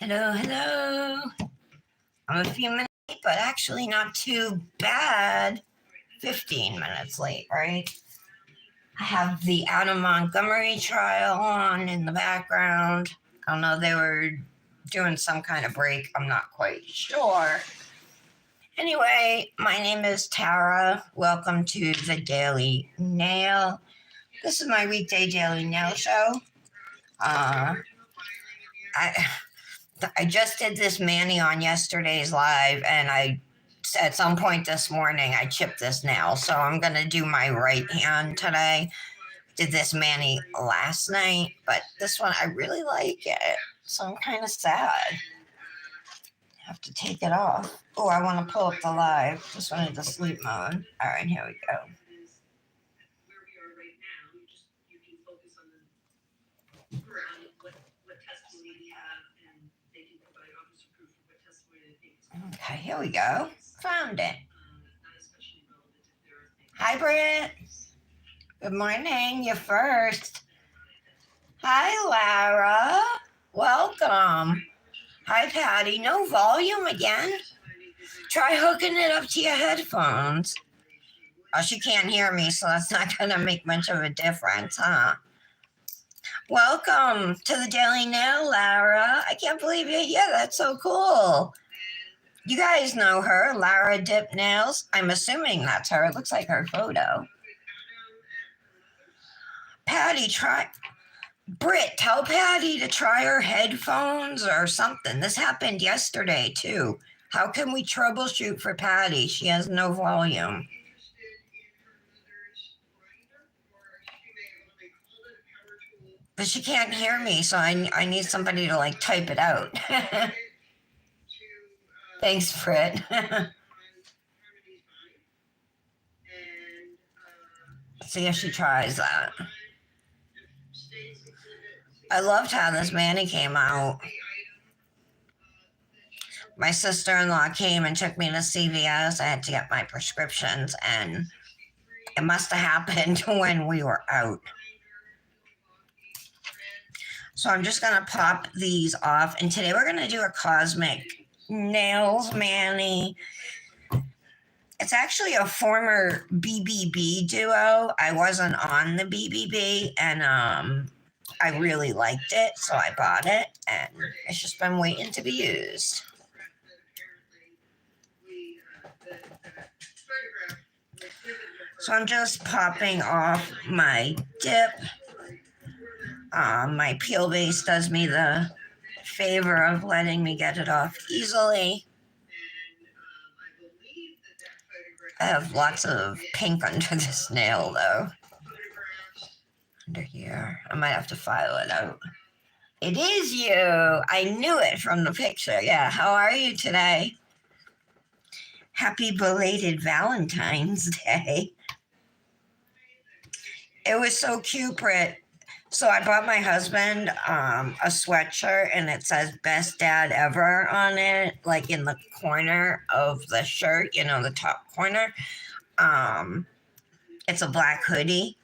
Hello, hello. I'm a few minutes late, but actually not too bad. 15 minutes late, right? I have the Out of Montgomery trial on in the background. I don't know, they were doing some kind of break. I'm not quite sure. Anyway, my name is Tara. Welcome to the Daily Nail. This is my weekday Daily Nail show. I just did this mani on yesterday's live, and at some point this morning I chipped this nail, so I'm gonna do my right hand today. Did this mani last night, but this one I really like it, so I'm kind of sad. Have to take it off. Oh, I want to pull up the live. Just wanted to sleep mode. All right, here we go. Okay, here we go. Found it. Hi, Britt. Good morning. You're first. Hi, Lara. Welcome. Hi, Patty. No volume again? Try hooking it up to your headphones. Oh, she can't hear me, so that's not going to make much of a difference, huh? Welcome to the Daily Nail, Lara. I can't believe you're here. That's so cool. You guys know her, Lara Dip Nails. I'm assuming that's her. It looks like her photo. Patty, Britt, tell Patty to try her headphones or something. This happened yesterday, too. How can we troubleshoot for Patty? She has no volume. But she can't hear me, so I need somebody to, like, type it out. Thanks, Britt. See if she tries that. I loved how this mani came out. My sister-in-law came and took me to CVS. I had to get my prescriptions, and it must have happened when we were out. So I'm just going to pop these off, and today we're going to do a Cosmic Nails mani. It's actually a former BBB duo. I wasn't on the BBB, and I really liked it, so I bought it, and it's just been waiting to be used. So I'm just popping off my dip. My peel base does me the favor of letting me get it off easily. I have lots of pink under this nail, though. Under here. I might have to file it out. It is you. I knew it from the picture. Yeah. How are you today? Happy belated Valentine's Day. It was so cute, Britt. So I bought my husband a sweatshirt, and it says "Best Dad Ever" on it, like in the corner of the shirt, the top corner. It's a black hoodie.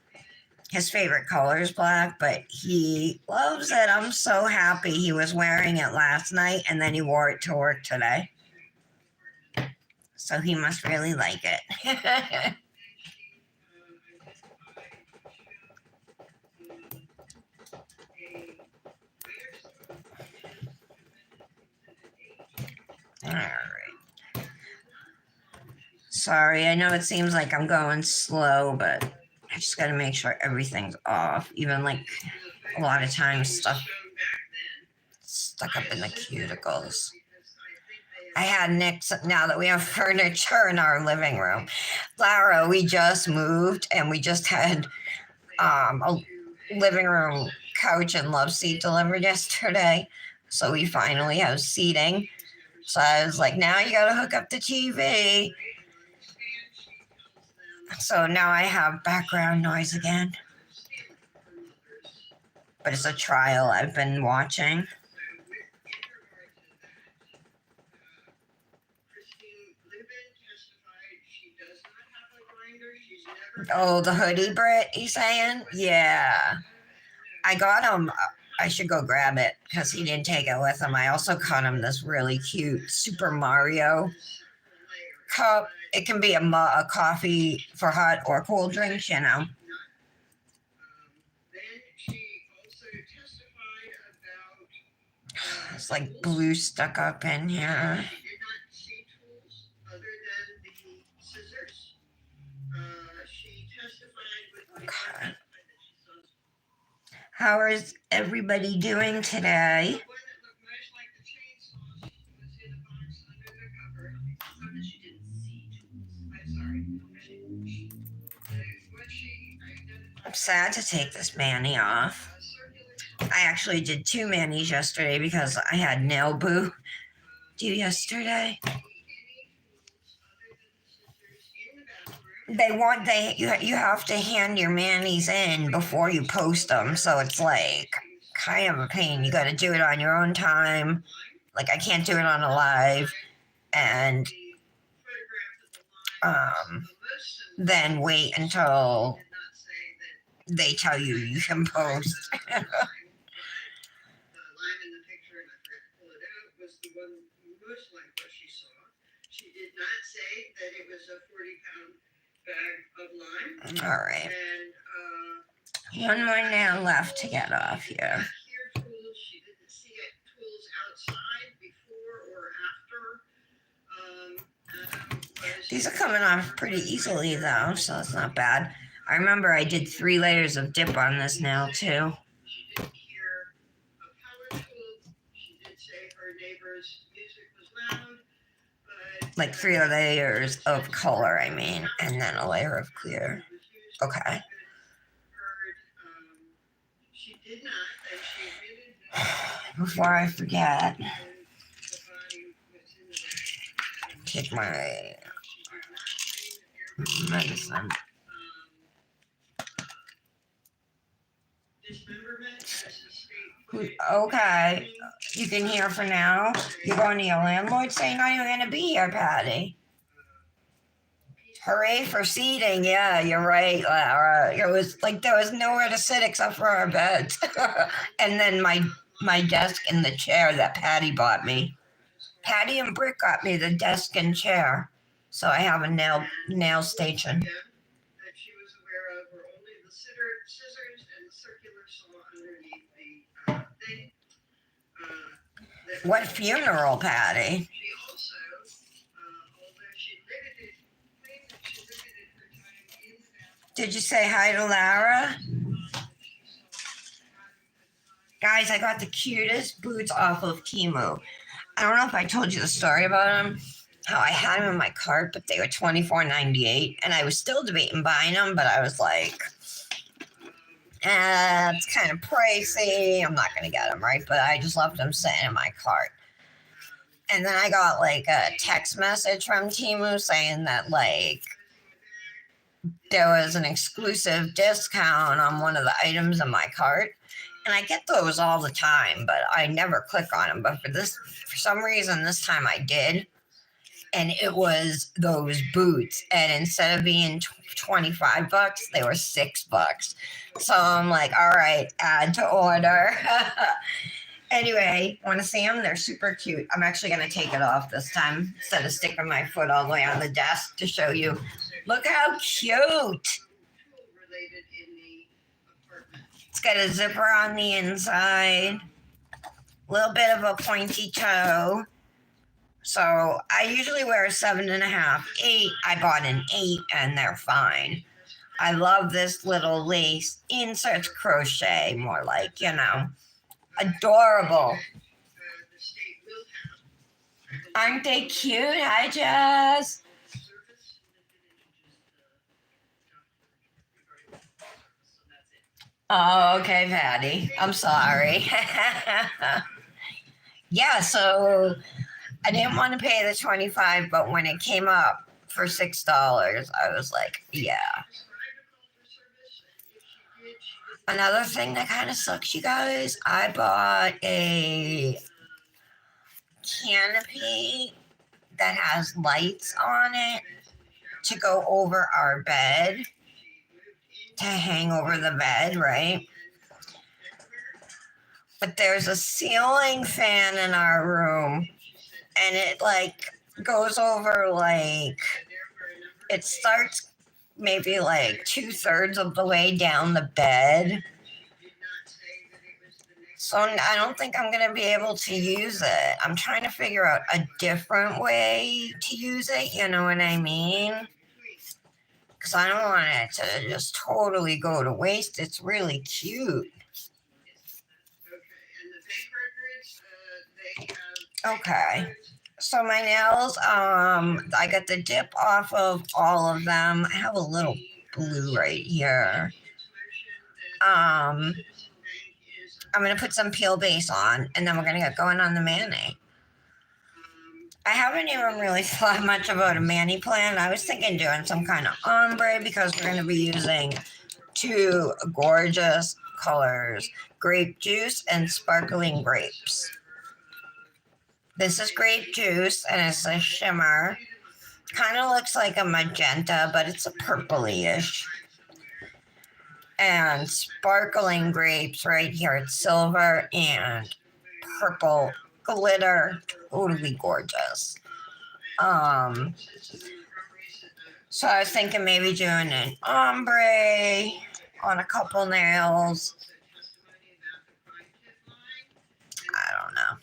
His favorite color is black, but he loves it. I'm so happy. He was wearing it last night, and then he wore it to work today. So he must really like it. All right. Sorry, I know it seems like I'm going slow, but I just got to make sure everything's off. Even like a lot of times stuff stuck up in the cuticles. I had Nick's, now that we have furniture in our living room. Lara, we just moved, and we just had a living room couch and love seat delivered yesterday. So we finally have seating. So I was like, now you got to hook up the TV. So now I have background noise again. But it's a trial I've been watching. Oh, the hoodie, Britt, you saying? Yeah. I got him I should go grab it because he didn't take it with him. I also caught him this really cute Super Mario cup. It can be a coffee for hot or cold drinks, you know. It's like blue stuck up in here. Okay. How is everybody doing today? I'm sad to take this mani off. I actually did 2 manis yesterday because I had nail boo due yesterday. You have to hand your manis in before you post them, so it's like kind of a pain. You got to do it on your own time. Like I can't do it on a live, and then wait until they tell you you can post. All right. One more nail left to get off here. These are coming off pretty easily though, so it's not bad. I remember I did 3 layers of dip on this nail too. Like 3 layers of color, I mean, and then a layer of clear. Okay. Before I forget, take my medicine. Okay, you can hear for now. You're going to your landlord saying, "Are you going to be here, Patty?" Hooray for seating. Yeah, you're right, Lara. It was like there was nowhere to sit except for our beds. And then my desk and the chair that Patty bought me. Patty and Brick got me the desk and chair. So I have a nail station. What funeral, Patty? Did you say hi to Lara? Guys, I got the cutest boots off of Temu. I don't know if I told you the story about them, how I had them in my cart, but they were $24.98, and I was still debating buying them, but I was like, it's kind of pricey. I'm not going to get them, right? But I just left them sitting in my cart. And then I got like a text message from Temu saying that like there was an exclusive discount on one of the items in my cart. And I get those all the time, but I never click on them. But for some reason, this time I did. And it was those boots. And instead of being $25, they were $6. So I'm like, all right, add to order. Anyway, want to see them? They're super cute. I'm actually going to take it off this time instead of sticking my foot all the way on the desk to show you. Look how cute. It's got a zipper on the inside. A little bit of a pointy toe. So I usually wear a 7.5, 8. I bought an 8 and they're fine. I love this little lace inserts crochet, more like, adorable. Aren't they cute? Hi, Jess. Oh, okay, Patty. I'm sorry. Yeah, so I didn't want to pay the $25, but when it came up for $6, I was like, yeah. Another thing that kind of sucks, you guys, I bought a canopy that has lights on it to go over our bed, to hang over the bed, right? But there's a ceiling fan in our room, and it like goes over like it starts maybe like 2/3 of the way down the bed. So I don't think I'm going to be able to use it. I'm trying to figure out a different way to use it, you know what I mean? Because I don't want it to just totally go to waste. It's really cute. Okay. So my nails, I got the dip off of all of them. I have a little blue right here. I'm gonna put some peel base on, and then we're gonna get going on the mani. I haven't even really thought much about a mani plan. I was thinking doing some kind of ombre because we're gonna be using two gorgeous colors, Grape Juice and Sparkling Grapes. This is Grape Juice, and it's a shimmer. Kind of looks like a magenta, but it's a purpley-ish. And Sparkling Grapes right here. It's silver and purple glitter. Totally gorgeous. So I was thinking maybe doing an ombre on a couple nails. I don't know.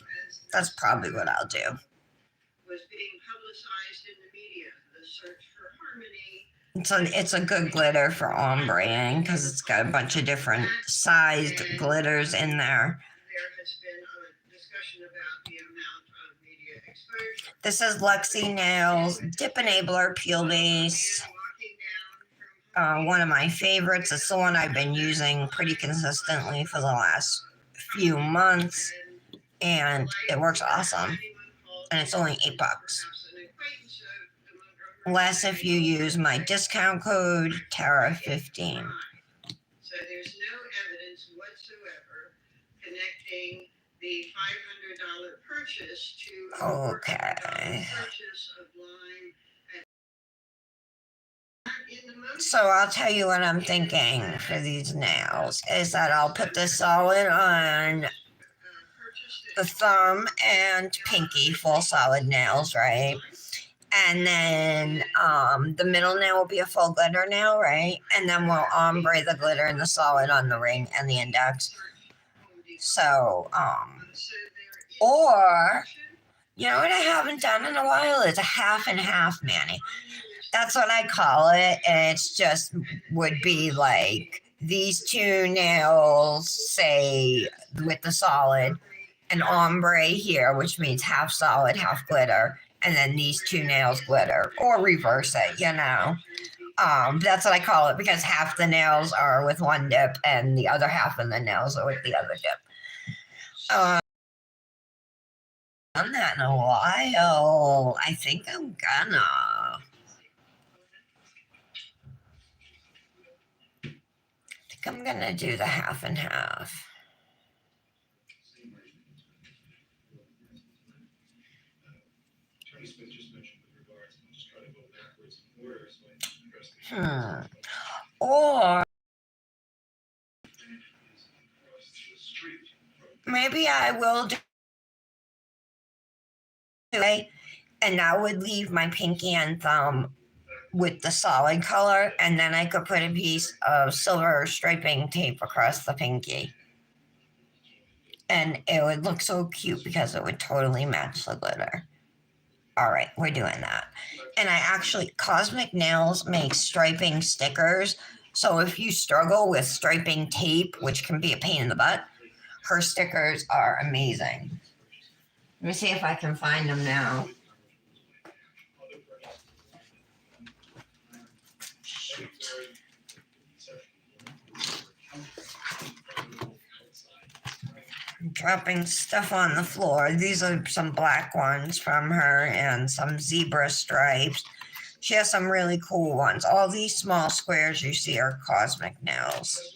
That's probably what I'll do. It's a good glitter for ombreing because it's got a bunch of different sized glitters in there. This is Luxie Nails Dip Enabler Peel Base. One of my favorites. It's the one I've been using pretty consistently for the last few months, and it works awesome. And it's only $8. Less if you use my discount code Tara15. So there's no evidence whatsoever connecting the $500 purchase to okay. Purchase of line. So I'll tell you what I'm thinking for these nails is that I'll put the solid on the thumb and pinky, full solid nails, right? And then the middle nail will be a full glitter nail, right? And then we'll ombre the glitter and the solid on the ring and the index. So, or, you know what I haven't done in a while is a half and half mani. That's what I call it. And it's just would be like these two nails, say, with the solid, an ombre here, which means half solid, half glitter. And then these two nails glitter, or reverse it, you know. That's what I call it because half the nails are with one dip and the other half of the nails are with the other dip. Done that in a while. I think I'm gonna. I'm gonna do the half and half. Or maybe I will do it, and I would leave my pinky and thumb with the solid color, and then I could put a piece of silver striping tape across the pinky. And it would look so cute because it would totally match the glitter. All right, we're doing that. And I actually, Cosmic Nails makes striping stickers. So if you struggle with striping tape, which can be a pain in the butt, her stickers are amazing. Let me see if I can find them now. Shoot. I'm dropping stuff on the floor. These are some black ones from her and some zebra stripes. She has some really cool ones. All these small squares you see are Cosmic Nails.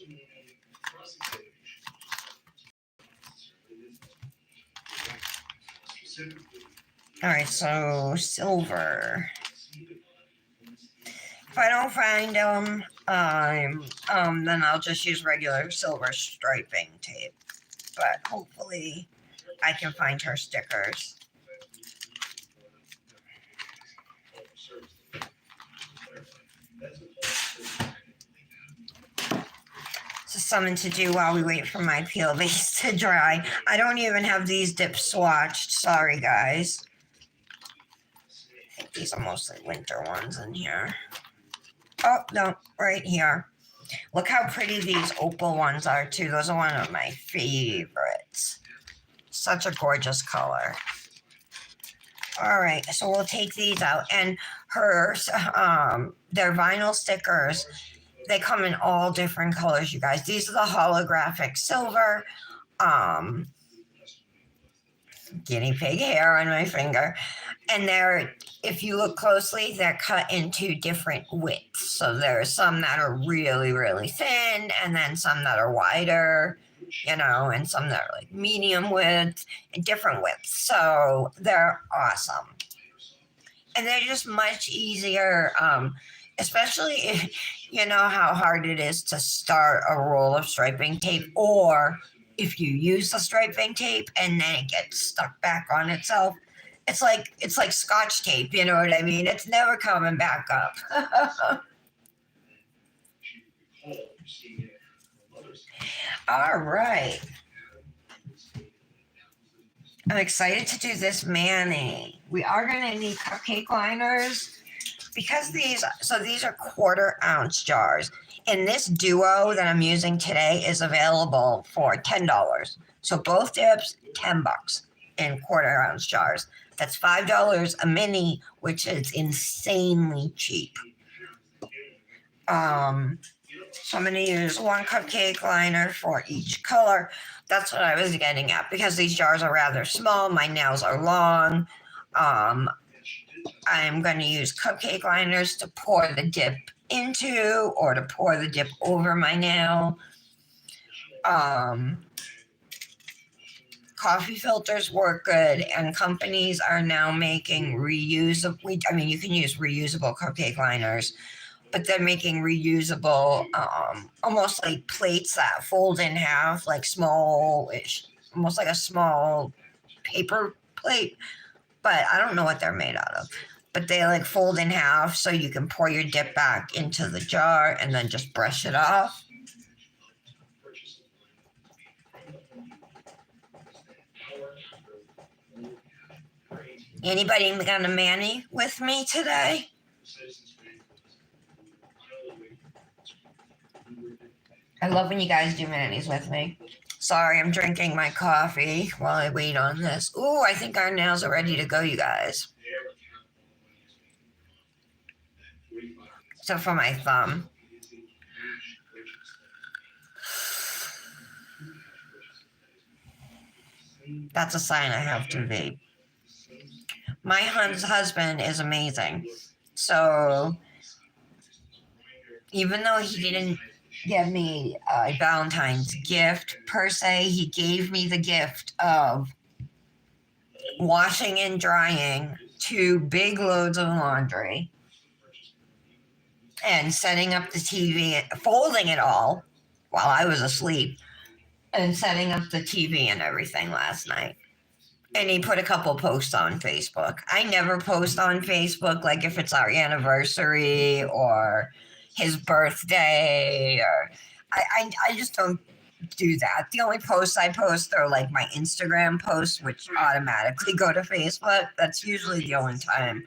All right, so silver. If I don't find them, then I'll just use regular silver striping tape. but hopefully I can find her stickers. So something to do while we wait for my peel base to dry. I don't even have these dips swatched. Sorry, guys. I think these are mostly winter ones in here. Oh, no, right here. Look how pretty these opal ones are, too. Those are one of my favorites. Such a gorgeous color. All right, so we'll take these out. And hers, their vinyl stickers, they come in all different colors, you guys. These are the holographic silver. Guinea pig hair on my finger. And they're, if you look closely, they're cut into different widths. So there's some that are really, really thin, and then some that are wider, you know, and some that are like medium width and different widths. So they're awesome. And they're just much easier, especially if you know how hard it is to start a roll of striping tape, or if you use the striping tape and then it gets stuck back on itself. It's like Scotch tape, you know what I mean? It's never coming back up. All right. I'm excited to do this mani. We are going to need cupcake liners because these are 1/4 ounce jars. And this duo that I'm using today is available for $10. So both dips, $10 in 1/4 ounce jars. That's $5 a mini, which is insanely cheap. So I'm going to use 1 cupcake liner for each color. That's what I was getting at, because these jars are rather small. My nails are long. I'm going to use cupcake liners to pour the dip into, or to pour the dip over my nail. Coffee filters work good, and companies are now making reusable. I mean, you can use reusable cupcake liners, but they're making reusable, almost like plates that fold in half, like small-ish, almost like a small paper plate. But I don't know what they're made out of. But they like fold in half, so you can pour your dip back into the jar and then just brush it off. Anybody gonna mani with me today? I love when you guys do manis with me. Sorry, I'm drinking my coffee while I wait on this. Ooh, I think our nails are ready to go, you guys. Except for my thumb. That's a sign I have to vape. My husband is amazing. So even though he didn't give me a Valentine's gift per se, he gave me the gift of washing and drying 2 big loads of laundry and setting up the TV, folding it all while I was asleep, and setting up the TV and everything last night. And he put a couple posts on Facebook. I never post on Facebook, like if it's our anniversary or his birthday, or I just don't do that. The only posts I post are like my Instagram posts, which automatically go to Facebook. That's usually the only time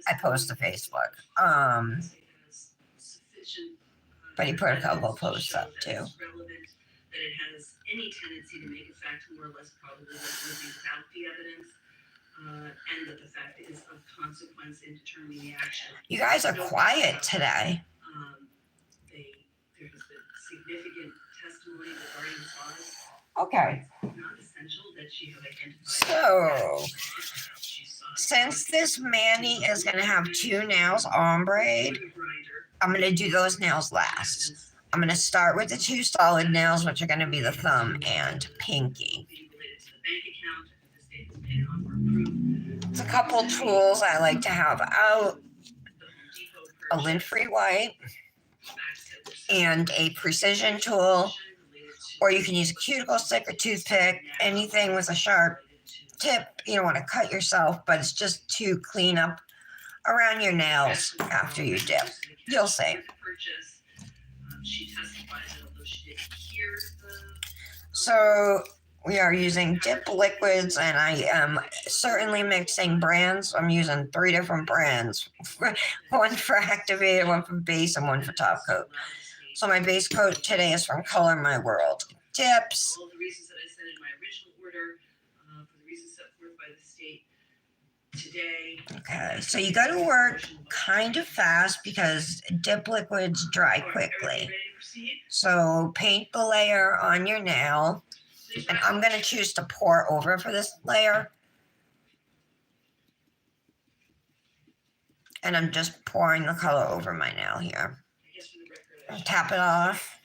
I post to Facebook. But he put a couple posts up too. That it has any tendency to make a fact more or less probable than proving without the evidence, and that the fact is of consequence in determining the action. You guys are quiet today. There has been significant testimony regarding the cause. Okay. Not essential that she have identified. So, since this mani is going to have 2 nails ombre, I'm going to do those nails last. I'm going to start with the 2 solid nails, which are going to be the thumb and pinky. It's a couple tools I like to have out. A lint-free wipe and a precision tool or you can use a cuticle stick or toothpick, anything with a sharp tip. You don't want to cut yourself, but it's just to clean up around your nails after you dip. You'll see. So we are using dip liquids, and I am certainly mixing brands. I'm using 3 different brands. One for activated, one for base, and one for top coat. So my base coat today is from Color My World. Tips. All the reasons that I said in my original order, for the reasons set forth by the state today. Okay, so you got to work kind of fast because dip liquids dry quickly. So paint the layer on your nail, and I'm going to choose to pour over for this layer. And I'm just pouring the color over my nail here. Tap it off.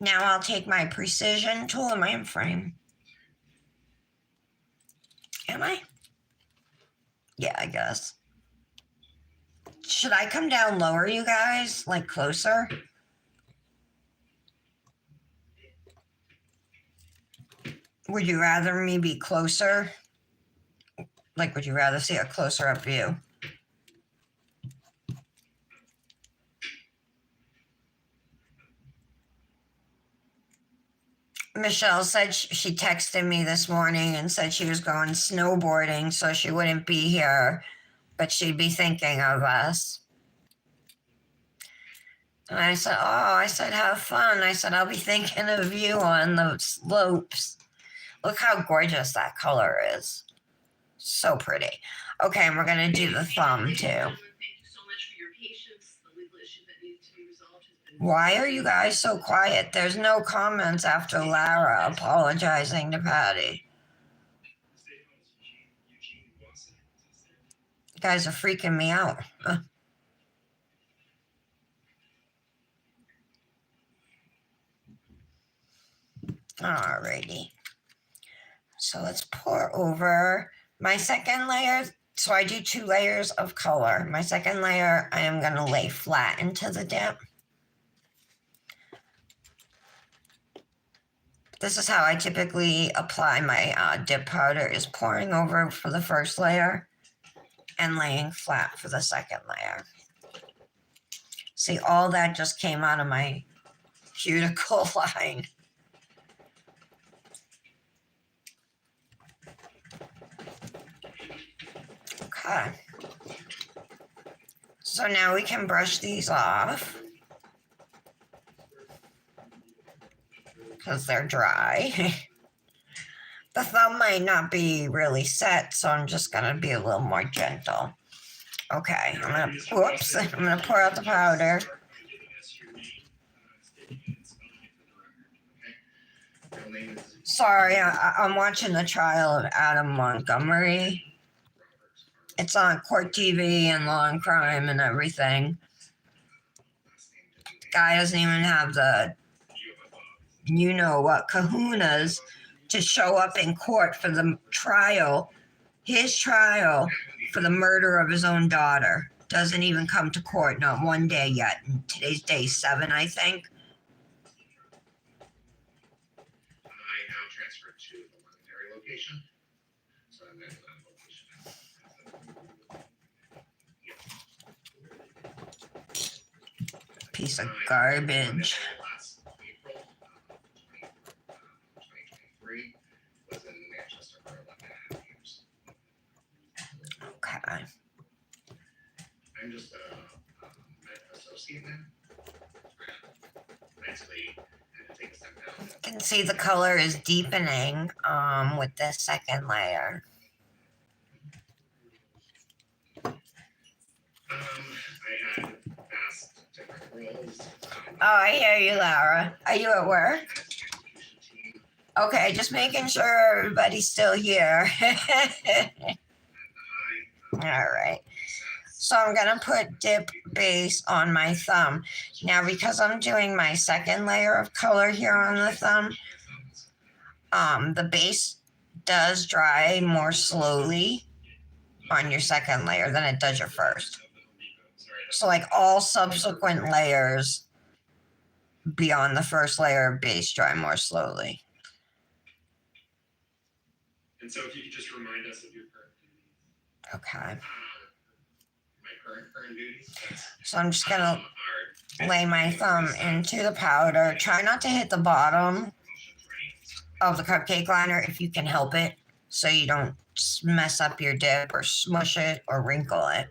Now I'll take my precision tool. Am I in frame? Am I? Yeah, I guess. Should I come down lower, you guys? Like closer? Would you rather me be closer? Like, would you rather see a closer up view? Michelle said she texted me this morning and said she was going snowboarding, so she wouldn't be here, but she'd be thinking of us. And I said, have fun. I said, I'll be thinking of you on the slopes. Look how gorgeous that color is. So pretty. Okay, and we're going to do the thumb too. Why are you guys so quiet? There's no comments after Lara apologizing to Patty. You guys are freaking me out. Alrighty. So let's pour over my second layer. So I do 2 layers of color. My second layer, I am going to lay flat into the dip. This is how I typically apply my dip powder, is pouring over for the first layer and laying flat for the second layer. See, all that just came out of my cuticle line. Okay. So now we can brush these off because they're dry. The thumb might not be really set, so I'm just going to be a little more gentle. Okay, I'm going to pour out the powder. Sorry, I'm watching the trial of Adam Montgomery. It's on Court TV and Law and Crime and everything. Guy doesn't even have the, you know what, kahunas to show up in court for the trial, his trial for the murder of his own daughter. Doesn't even come to court, not one day yet. And today's day 7, I think. I now transferred to the Londonderry location. So I'm at that location. Piece of garbage. Last April, 2023, was in Manchester for 11.5 years. Okay. I'm just an associate now. Basically, had to take a step down. You can see the color is deepening with this second layer. I had asked different roles. Oh, I hear you, Laura. Are you at work? Okay, just making sure everybody's still here. All right. So I'm going to put dip base on my thumb. Now, because I'm doing my second layer of color here on the thumb, the base does dry more slowly on your second layer than it does your first. So like all subsequent layers beyond the first layer of base dry more slowly. And so if you could just remind us of your current duties. Okay. My current duties. So I'm just gonna Are lay my thumb into the powder. Try not to hit the bottom of the cupcake liner if you can help it, so you don't mess up your dip or smush it or wrinkle it.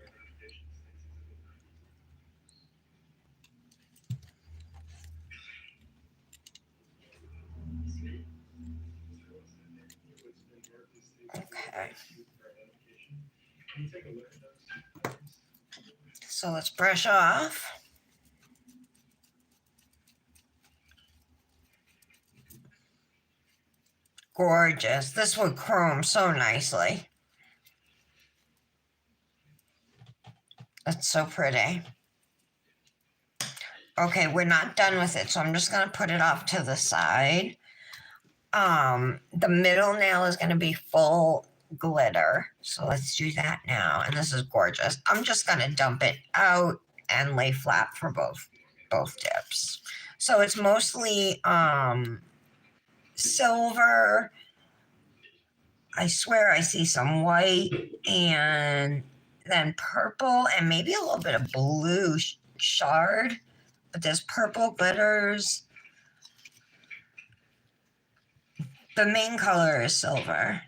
Okay. So let's brush off. Gorgeous. This would chrome so nicely. That's so pretty. Okay, we're not done with it, so I'm just gonna put it off to the side. The middle nail is gonna be full glitter. So let's do that now. And this is gorgeous. I'm just gonna dump it out and lay flat for both dips. So it's mostly silver. I swear I see some white and then purple and maybe a little bit of blue shard, but there's purple glitters. The main color is silver.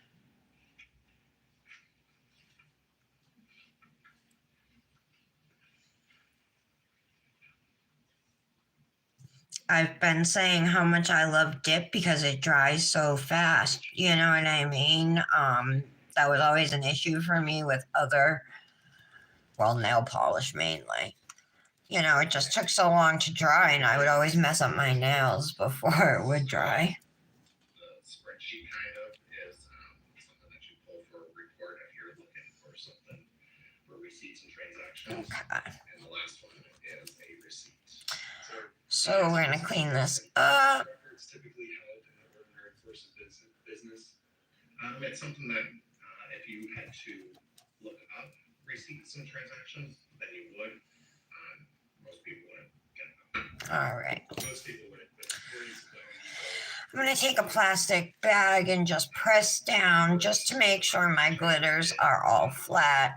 I've been saying how much I love dip because it dries so fast. You know what I mean? That was always an issue for me with other, well, nail polish mainly. You know, it just took so long to dry, and I would always mess up my nails before it would dry. The spreadsheet kind of is something that you pull for a report if you're looking for something for receipts and transactions. Okay. And the last one is a receipt. So we're going to clean this up. Records typically held in the ordinary course of business. It's something that if you had to look up receipts and transactions, then you would. Most people wouldn't get them. All right. Most people wouldn't, but where is it I'm going to take a plastic bag and just press down just to make sure my glitters are all flat.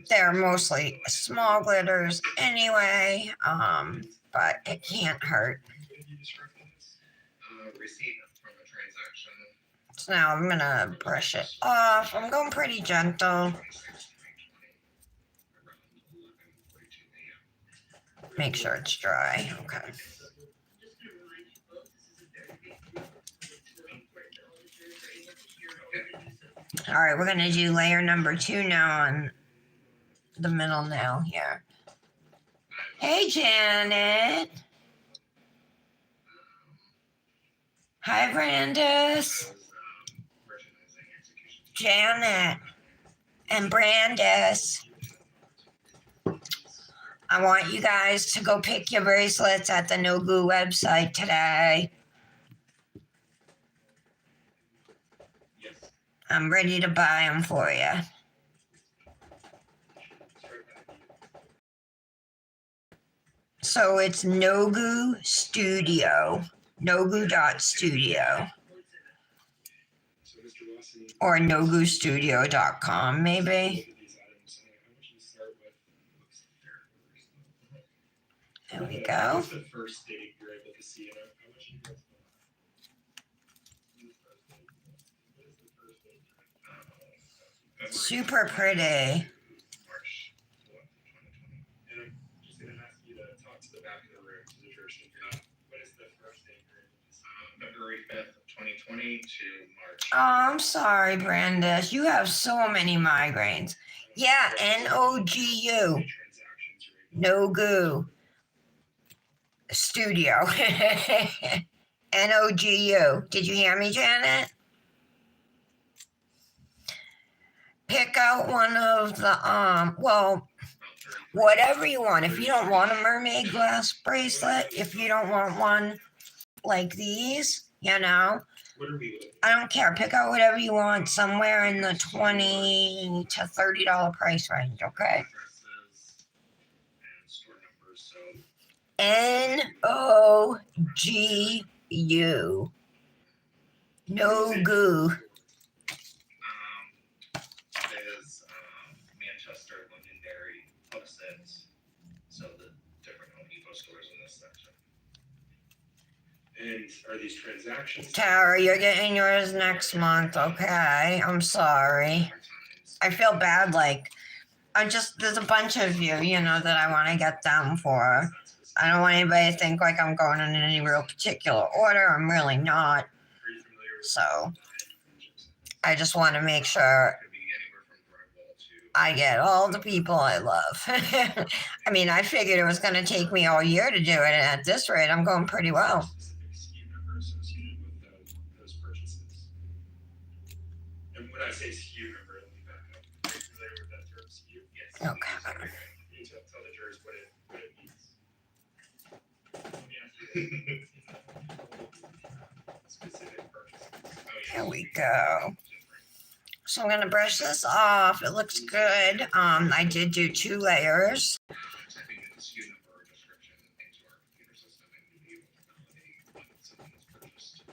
They're mostly small glitters anyway, but it can't hurt. Receipt from a transaction. So now I'm going to brush it off. I'm going pretty gentle. 26, 2020, around 11:42 a.m. Make sure it's dry. Okay. I'm just gonna remind you both, this is a very big group. It's really important that all the jurors are able to hear all the news. All right, we're going to do layer number 2 now on the middle nail here. Hey, Janet. Hi, Brandis. Merchandising execution. Janet and Brandis. I want you guys to go pick your bracelets at the No Glue website today. Yes. I'm ready to buy them for you. So it's Nogu Studio, nogu.studio, So Mr. Lawson, or nogustudio.com maybe. these items, how much you start with? There we go. What's the first date you're able to see it? How much you guys Super pretty. March 2020. And I'm just gonna ask you to talk to the back of the room to the church and figure out what is the first date you're able to see? February 5th, 2020 to March. Oh, I'm sorry, Brandis. You have so many migraines. Yeah, N-O-G-U. Transactions you're able Nogu Studio. N-O-G-U. Did you hear me, Janet? Pick out one of the, well, whatever you want. If you don't want a mermaid glass bracelet, if you don't want one like these, you know, What are we looking? I don't care. Pick out whatever you want, somewhere in the $20 to $30 price range, okay? Addresses and N-O-G-U. No goo. There's Manchester, Londonderry, Post-it, so the different Home Depot stores in this section. And are these transactions? Tara, you're getting yours next month, okay? I'm sorry. I feel bad, like, there's a bunch of you, that I want to get them for. I don't want anybody to think like I'm going in any real particular order. I'm really not. Are you familiar with So I just want to make sure Could be anywhere from drywall to. I get all the people I love. I mean, I figured it was going to take me all year to do it, and at this rate, I'm going pretty well. specific SKU number associated with those purchases? And when I say SKU number, let me back up. Are you familiar with that term SKU? Yes. Okay. Can you tell the jurors what it means? Let me ask you this. Specific purchases. Here we go. So I'm going to brush this off. It looks good. I did do 2 layers. Typing in the SKU number or description into our computer system and you'll be able to validate when something is purchased.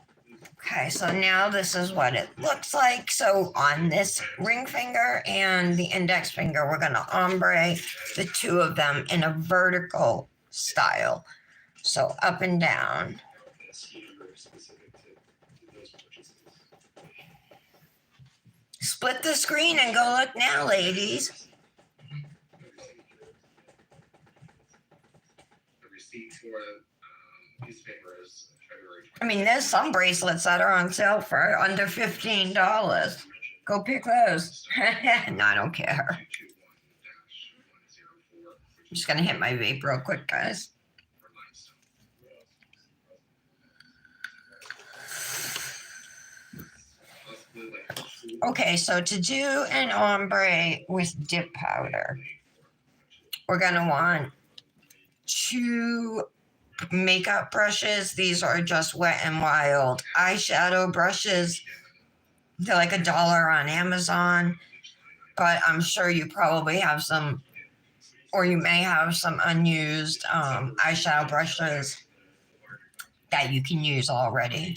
Okay, so now this is what it looks like. So on this ring finger and the index finger, we're going to ombre the 2 of them in a vertical style. So up and down. The SKU number specific to those purchases. Split the screen and go look now, ladies. The receipt for piece of paper is February 20th. I mean, there's some bracelets that are on sale for under $15. Go pick those. No, I don't care. 221-104, I'm just going to hit my vape real quick, guys. for limestone. Possibly like a tool. Okay, so to do an ombre with dip powder, we're going to want 2 makeup brushes. These are just Wet n Wild eyeshadow brushes. They're like $1 on Amazon, but I'm sure you probably have some, or you may have some unused eyeshadow brushes that you can use already,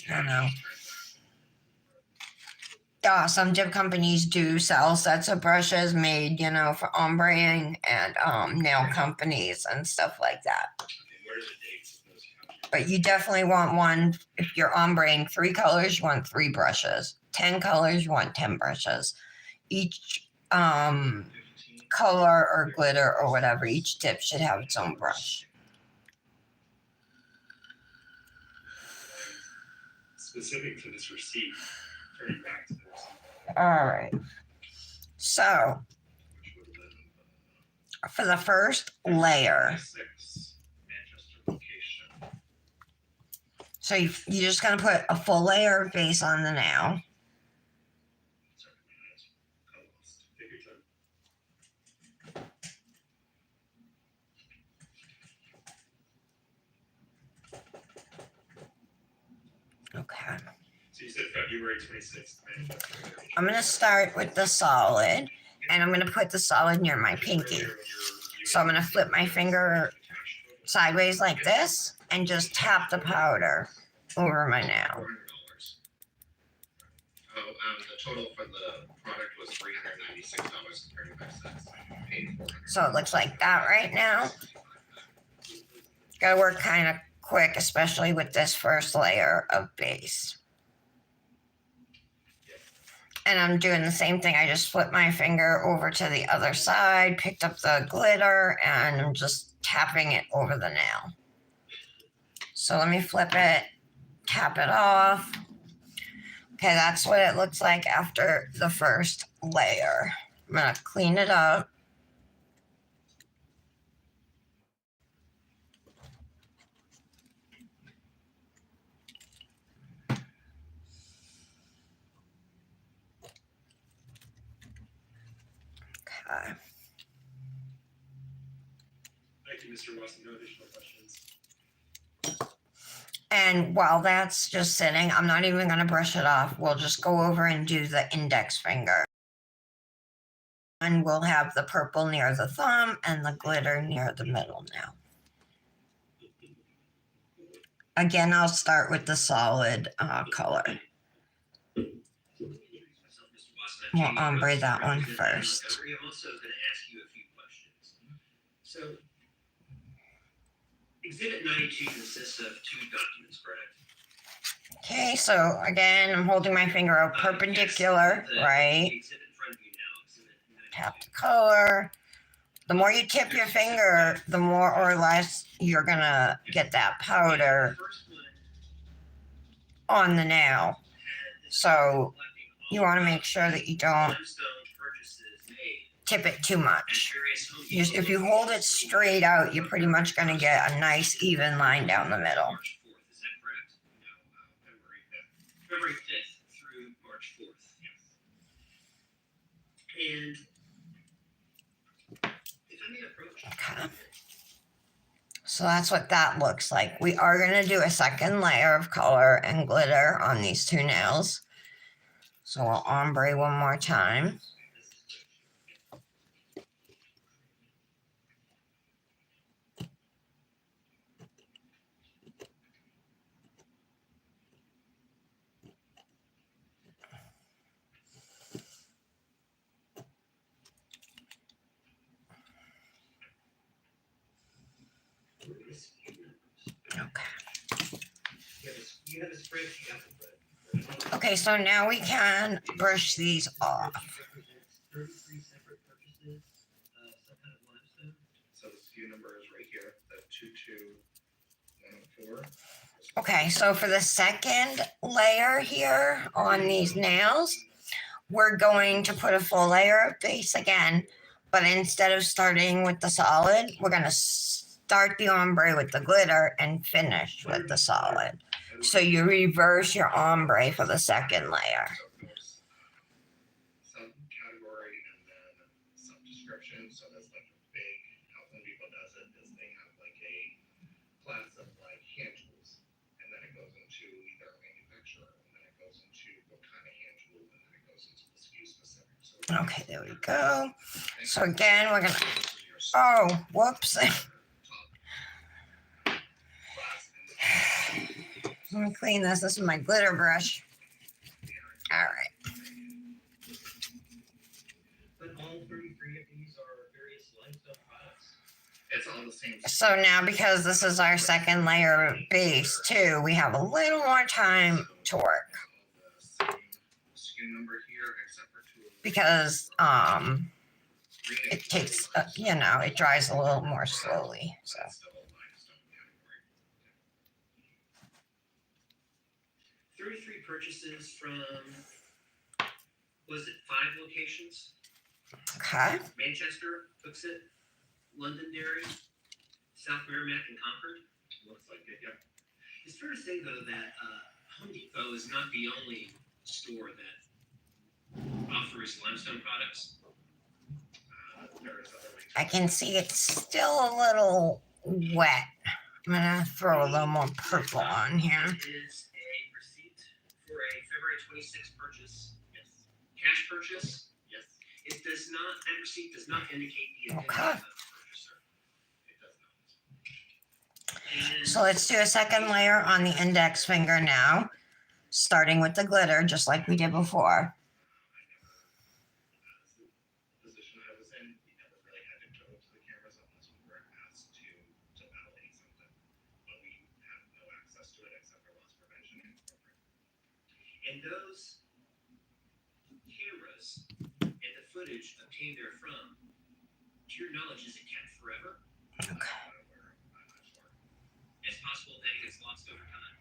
some dip companies do sell sets of brushes made, for ombreing, and nail companies and stuff like that. And what are the dates of those contracts? But you definitely want one. If you're ombreing 3 colors, you want 3 brushes. 10 colors, you want 10 brushes. Each color or glitter or whatever, each tip should have its own brush. Specific to this receipt, turning back to the receipt. All right. So Which would have been for the first layer, 6 Manchester location. so you're just going to put a full layer of base on the nail. Sorry, my eyes got lost. Take your time. Okay. So you said February 26th, Manchester. I'm going to start with the solid, and I'm going to put the solid near my pinky. So I'm going to flip my finger sideways like this and just tap the powder over my nail. $400. The total for the product was $396.35. Paid $400. So it looks like that right now. Gotta work kind of quick, especially with this first layer of base. And I'm doing the same thing. I just flipped my finger over to the other side, picked up the glitter, and I'm just tapping it over the nail. So let me flip it, tap it off. Okay, that's what it looks like after the first layer. I'm gonna clean it up. Okay. Thank you, Mr. Watson. No additional questions. And while that's just sitting, I'm not even going to brush it off. We'll just go over and do the index finger. And we'll have the purple near the thumb and the glitter near the middle now. Again, I'll start with the solid color. We'll ombre that one first. I'm also going to ask you a few questions. So, Exhibit 92 consists of 2 documents, correct? Okay, so again, I'm holding my finger out perpendicular, right? Exhibit in front of you now, Exhibit 92. Tap the color. The more you tip your finger, the more or less you're gonna get that powder The first one on the nail. had So you want to make sure that you don't limestone purchases made tip it too at much. various Home If you hold it straight out, you're pretty much gonna get a nice even line down the middle. March 4th, is that correct? No, February 5th. February 5th through March 4th. And if I may approach, Okay. So that's what that looks like. We are going to do a second layer of color and glitter on these 2 nails. So we'll ombre one more time. Okay. you have a spreadsheet up in front of you. Okay, so now we can brush these off. 33 separate purchases, some kind of limestone. So the SKU number is right here, the 22104. Okay, so for the second layer here on these nails, we're going to put a full layer of base again, but instead of starting with the solid, we're going to start the ombre with the glitter and finish with the solid. So you reverse your ombre for the second layer. Subcategory and then subdescription. So that's like a big, how Home Depot does it is they have like a class of like hand tools, and then it goes into either manufacturer, and then it goes into what kind of hand tool, and then it goes into the SKU specific. So Okay, there we go. So again, we're gonna, oh, whoops. Let me clean this. This is my glitter brush. All right. But all 33 of these are various limestone products. It's all the same. So now because this is our second layer of base too, we have a little more time to work The same SKU number here, except for 2 of them. because it takes it dries a little more slowly. So That's still a limestone category. 33 purchases from, was it 5 locations? okay. Manchester, Hooksett, Londonderry, South Merrimack, and Concord. Looks like it, yeah. It's fair to say, though, that Home Depot is not the only store that offers limestone products. There is other ways. I can see it's still a little wet. I'm gonna throw a little more purple on here. It is a receipt for a February 26th purchase. Yes. Cash purchase. Yes. It does not, that receipt does not indicate the intent Okay. of the purchaser. It does not. And So let's do a second layer on the index finger now, starting with the glitter, just like we did before. The position I was in, we never really had to go to the cameras unless we were asked to validate something. But we have no access to it except for loss prevention and corporate. And those cameras and the footage obtained therefrom, to your knowledge, is it kept forever? Okay. I'm not sure. It's possible that it gets lost over time.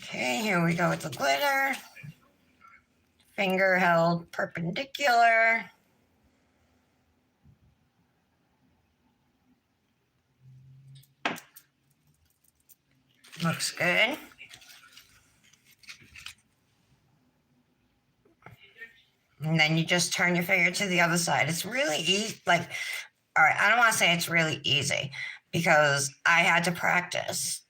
Okay, here we go with the glitter. Thanks for a long time. Finger held perpendicular. Looks good. And then you just turn your finger to the other side. It's really easy. Like, all right, I don't want to say it's really easy because I had to practice.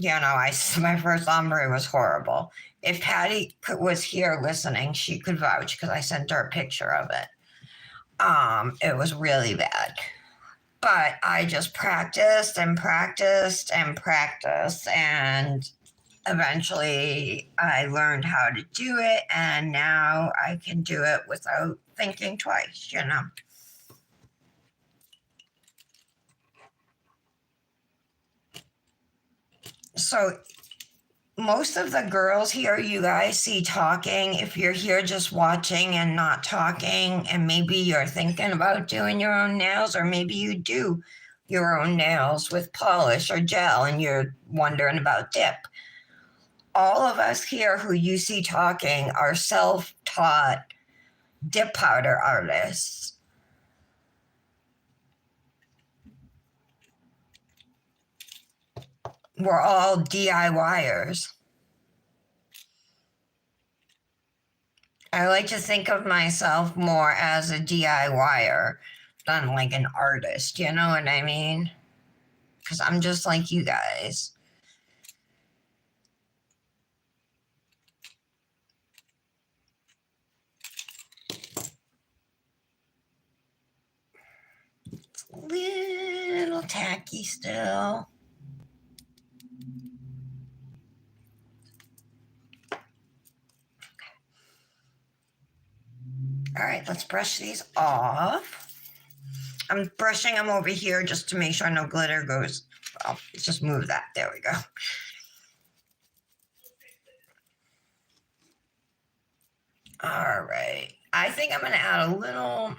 My first ombre was horrible. If Patty was here listening, she could vouch because I sent her a picture of it. It was really bad. But I just practiced and practiced and practiced, and eventually I learned how to do it, and now I can do it without thinking twice, you know. So most of the girls here you guys see talking, if you're here just watching and not talking, and maybe you're thinking about doing your own nails, or maybe you do your own nails with polish or gel and you're wondering about dip. All of us here who you see talking are self-taught dip powder artists. We're all DIYers. I like to think of myself more as a DIYer than like an artist, you know what I mean? Because I'm just like you guys. It's a little tacky still. All right, let's brush these off. I'm brushing them over here just to make sure no glitter goes. Well, let's just move that. There we go. All right. I think I'm going to add a little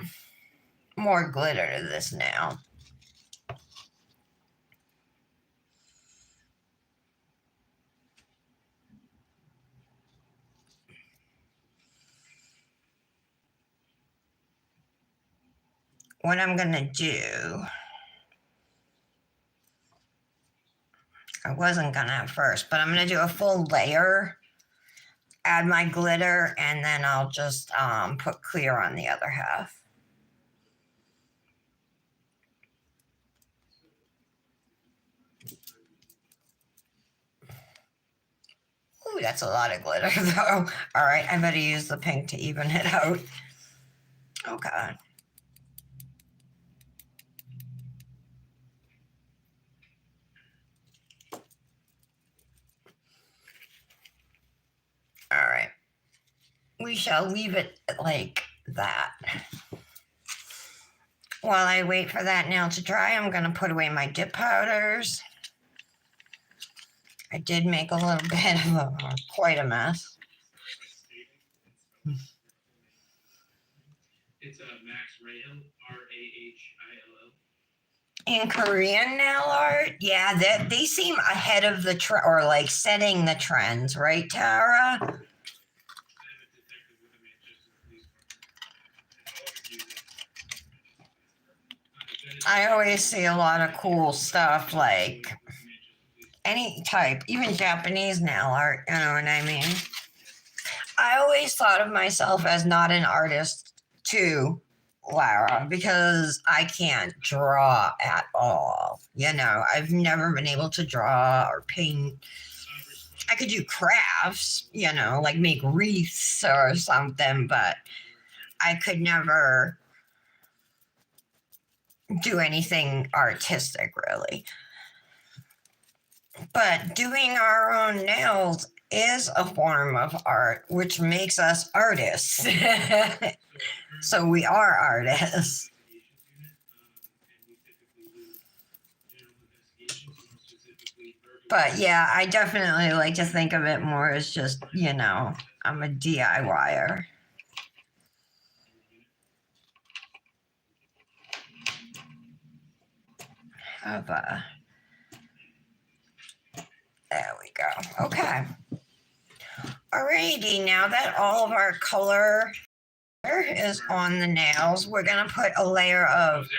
more glitter to this now. What I'm going to do, I wasn't going to at first, but I'm going to do a full layer, add my glitter, and then I'll just put clear on the other half. Ooh, that's a lot of glitter though. All right, I better use the pink to even it out. Okay. All right. We shall leave it like that. While I wait for that nail to dry, I'm going to put away my dip powders. I did make a little bit of quite a mess. It's Max Rahil, Rahill. In Korean nail art, yeah, they seem ahead of the trend, or like setting the trends, right, Tara? I always see a lot of cool stuff, like any type, even Japanese nail art, you know what I mean? I always thought of myself as not an artist too, Lara, because I can't draw at all. You know, I've never been able to draw or paint. I could do crafts, you know, like make wreaths or something, but I could never do anything artistic, really. But doing our own nails is a form of art, which makes us artists. So we are artists. But yeah, I definitely like to think of it more as just, you know, I'm a DIYer. There we go. Okay. Alrighty, now that all of our color is on the nails, we're going to put a layer of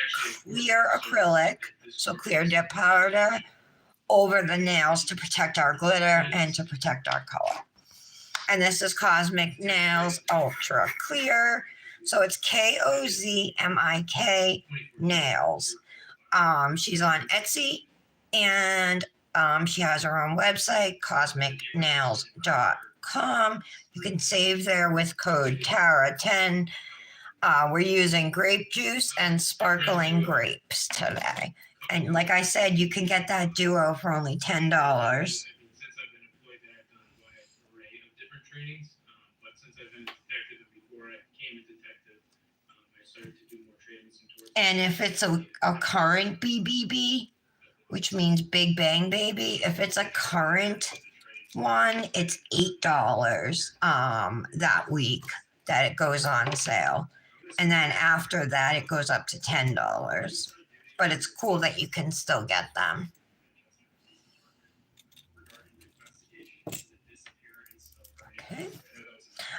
clear acrylic, so clear dip powder, over the nails to protect our glitter and to protect our color. And this is Cosmic Nails Ultra Clear. So it's KOZMIK Nails. She's on Etsy, and she has her own website, cosmicnails.com. You can save there with code TARA10. We're using grape juice and sparkling grapes today. And like I said, you can get that duo for only $10. I mean, since I've been employed there, I've done a wide array of different trainings. But since I've been a detective and before I became a detective, I started to do more trainings towards. And if it's a current BBB, which means Big Bang Baby, if it's a current one, it's $8 that week that it goes on sale. And then after that, it goes up to $10. But it's cool that you can still get them. Okay.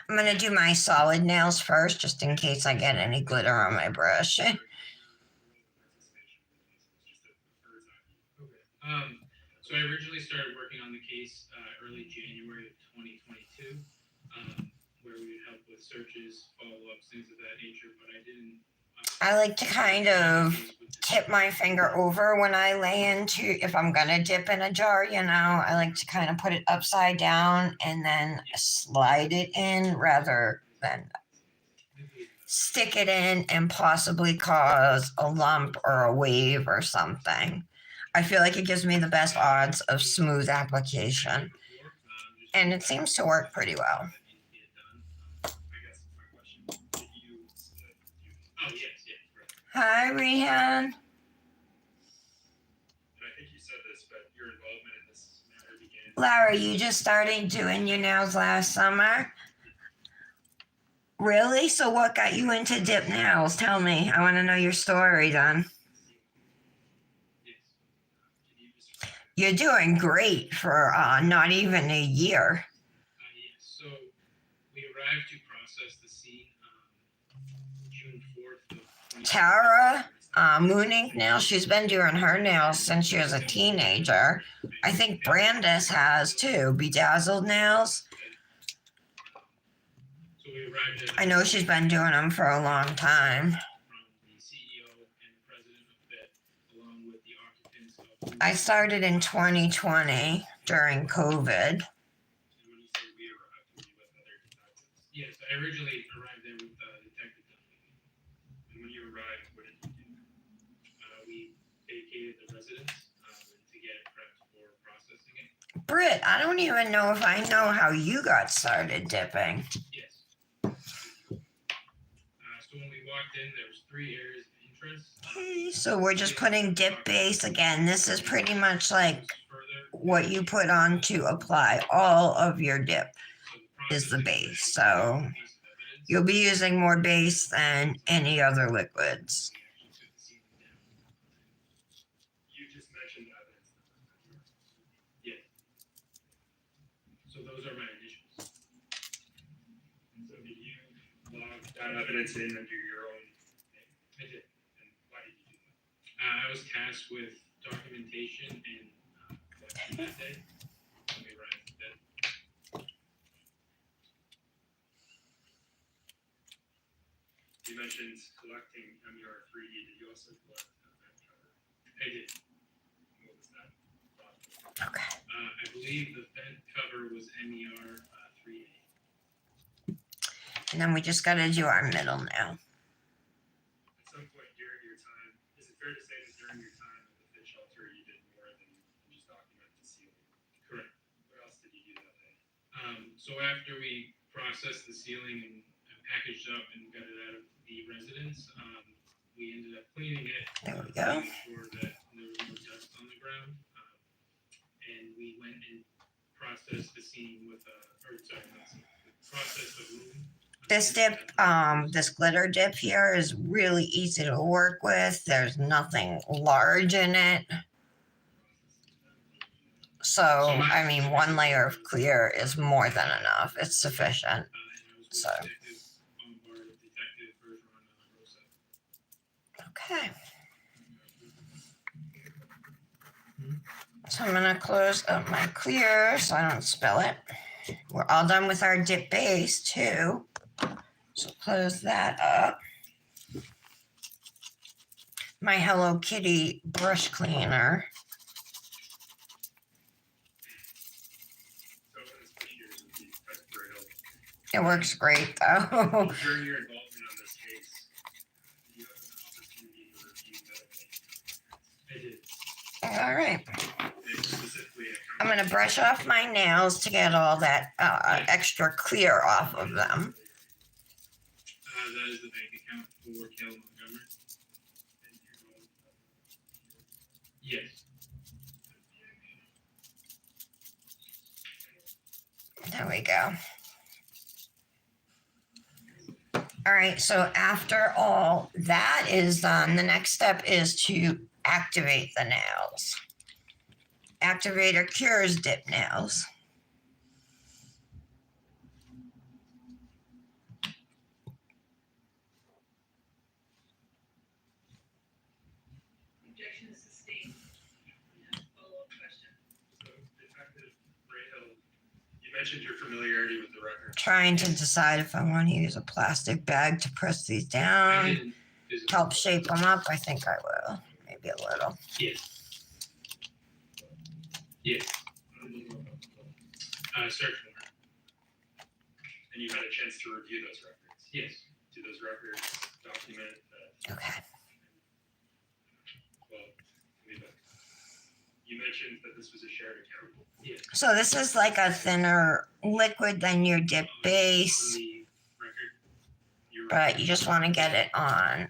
I'm going to do my solid nails first, just in case I get any glitter on my brush. So I originally started working on the case early January of 2022, where we would help with searches, follow-ups, things of that nature, but I didn't. I like to kind of tip my finger over when I lay into, if I'm going to dip in a jar, you know, I like to kind of put it upside down and then slide it in rather than stick it in and possibly cause a lump or a wave or something. I feel like it gives me the best odds of smooth application, and it seems to work pretty well. Hi, Rehan. And I think you said this, but your involvement in this matter began. Lara, you just started doing your nails last summer? Really? So what got you into dip nails? Tell me. I want to know your story, then. You're doing great for not even a year. Yes. So we arrived to process the scene June 4th of Tara, Moon Ink Nails, she's been doing her nails since she was a teenager. I think Brandis has too. Bedazzled Nails. So we arrived at I know she's been doing them for a long time. from the CEO and president of FIT, along with the occupants of. I started in 2020 during COVID. And when you say we arrived, were you with other detectives? Yes, I originally arrived there with Detective Dunleavy. And when you arrived, what did you do? We vacated the residence to get it prepped for processing it. Britt, I don't even know if I know how you got started dipping. Yes. So when we walked in, there was 3 areas of interest. Okay, so we're just putting dip base again. This is pretty much like what you put on to apply all of your dip is the base. So you'll be using more base than any other liquids. You just mentioned evidence. Yeah. So those are my initials. So did you log that evidence in under your own name? I did. And why did you do that? I was tasked with documentation and collection that day. Let me write that. You mentioned collecting MER3. Did you also collect vent cover? I did. What was that? Okay. I believe the vent cover was MER3A. And then we just got to do our middle now. At some point during your time, is it fair to say that during your time at the fit shelter, you did more than just document the ceiling? Correct. What else did you do that day? So after we processed the ceiling and packaged up and got it out of the residence, we ended up cleaning it. There we go. To make sure that there was no dust on the ground. And we went and processed the scene with processed the room. This dip, this glitter dip here is really easy to work with. There's nothing large in it. So, I mean, one layer of clear is more than enough. It's sufficient. So, okay. So I'm going to close up my clear so I don't spill it. We're all done with our dip base too. So close that up. My Hello Kitty brush cleaner. It works great though. During your involvement on this case, All right. And specifically, I'm going to brush off my nails to get all that extra clear off of them. That is the bank account for Caleb Montgomery. Yes. There we go. All right, so after all that is done, the next step is to activate the nails. Activator cures dip nails. Objection is sustained. Follow-up question. So, Detective Rayhill, you mentioned your familiarity with the record. Trying to decide if I want to use a plastic bag to press these down, help shape them up. I think I will, maybe a little. Yes. Yes. Search warrant. And you had a chance to review those records. Yes. Do those records document that? Okay. Well, you mentioned that this was a shared account. Yes. So this is like a thinner liquid than your dip On base, the record, you're but you just want to get it on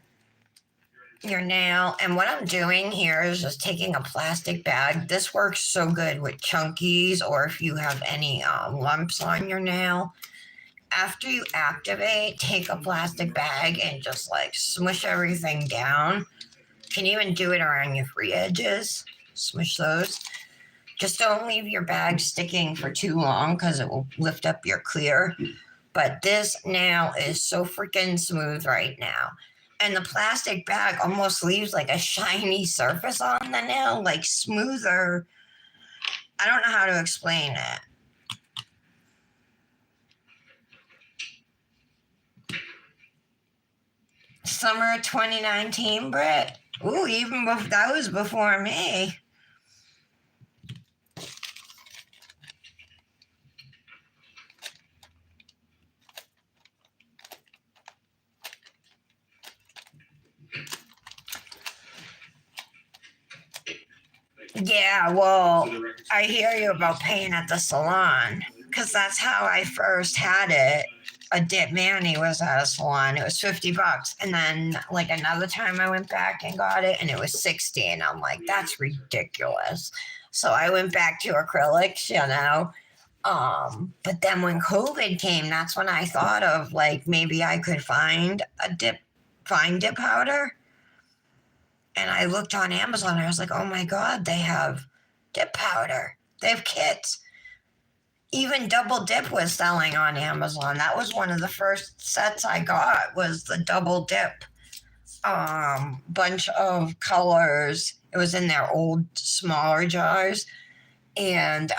your nail. And what I'm doing here is just taking a plastic bag. This works so good with chunkies or if you have any lumps on your nail. After you activate, take a plastic bag and just like smush everything down. You can even do it around your free edges. Smush those. Just don't leave your bag sticking for too long because it will lift up your clear. But this nail is so freaking smooth right now. And the plastic bag almost leaves like a shiny surface on the nail, like smoother. I don't know how to explain it. Summer 2019, Britt. Ooh, even that was before me. Yeah, well, so the records. I hear you about paying at the salon because that's how I first had it. A dip mani was at a salon. It was $50. And then like another time I went back and got it and it was 60. And I'm like, that's ridiculous. So I went back to acrylics, you know. But then when COVID came, that's when I thought of like maybe I could find fine dip powder. And I looked on Amazon and I was like, oh my God, they have dip powder. They have kits. Even double dip was selling on Amazon. That was one of the first sets I got was the double dip bunch of colors. It was in their old smaller jars and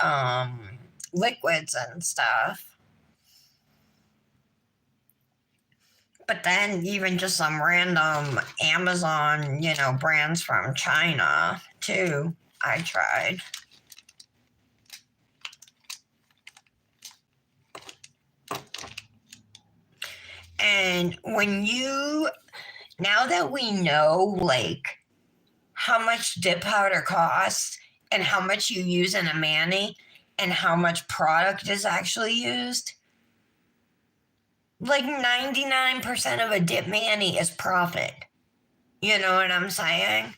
liquids and stuff. But then even just some random Amazon, you know, brands from China too, I tried. And now that we know like how much dip powder costs and how much you use in a mani and how much product is actually used, like 99% of a dip mani is profit. You know what I'm saying?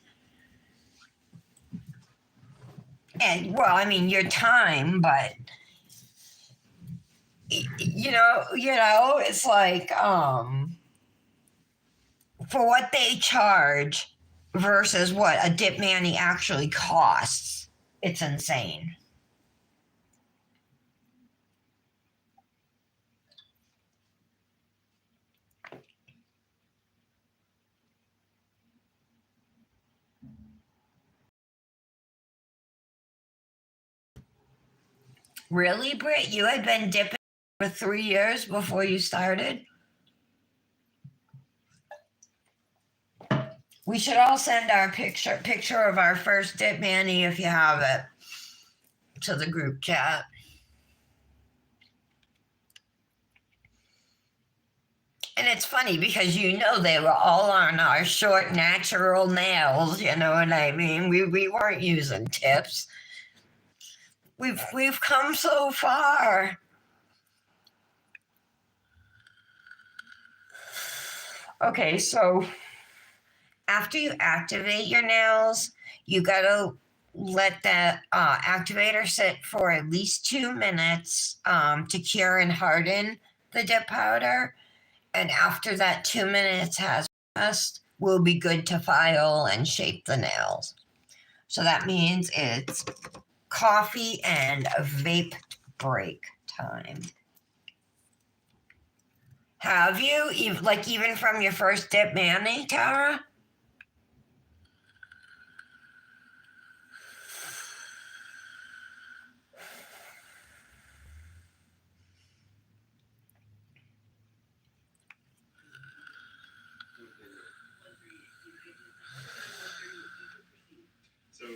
And well, I mean your time, but you know, it's like for what they charge versus what a dip mani actually costs, it's insane. Really, Britt? You had been dipping for 3 years before you started? We should all send our picture of our first dip mani if you have it to the group chat. And it's funny because they were all on our short natural nails, you know what I mean? We weren't using tips. We've come so far. Okay, so after you activate your nails, you gotta let that activator sit for at least 2 minutes to cure and harden the dip powder. And after that 2 minutes has passed, we'll be good to file and shape the nails. So that means it's coffee and a vape break time. Have you, even from your first dip mani, Tara? So,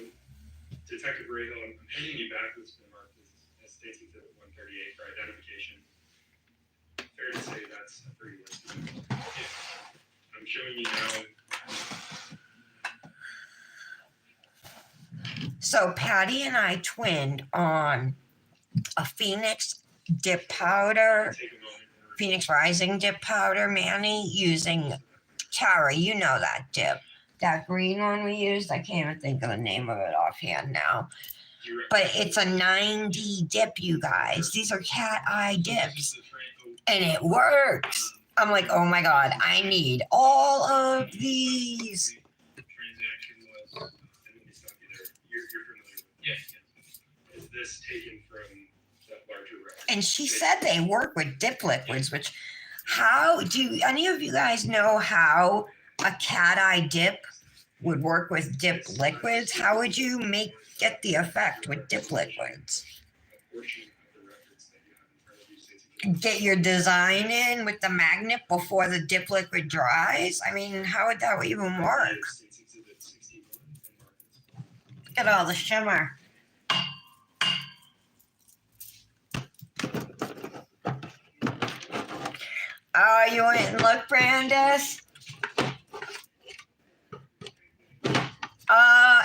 Detective Rahal, I'm handing you back this remark as states exhibit 138 for identification. Fair to say that's a pretty listed. Yeah. I'm showing you now. So Patty and I twinned on a Phoenix dip powder, Take a moment. Phoenix Rising dip powder, Manny, using Tara, you know that dip. That green one we used, I can't even think of the name of it offhand now. But it's a 9D dip, you guys. These are cat eye dips. And it works. I'm like, oh my God, I need all of these. Transaction was, and let me stop you there. You're familiar with it. Yes. Is this taken from that larger record? And she said they work with dip liquids, which how do any of you guys know how a cat eye dip would work with dip liquids? How would you get the effect with dip liquids? Get your design in with the magnet before the dip liquid dries? I mean, how would that even work? Look at all the shimmer. Oh, you went and looked, Brandis?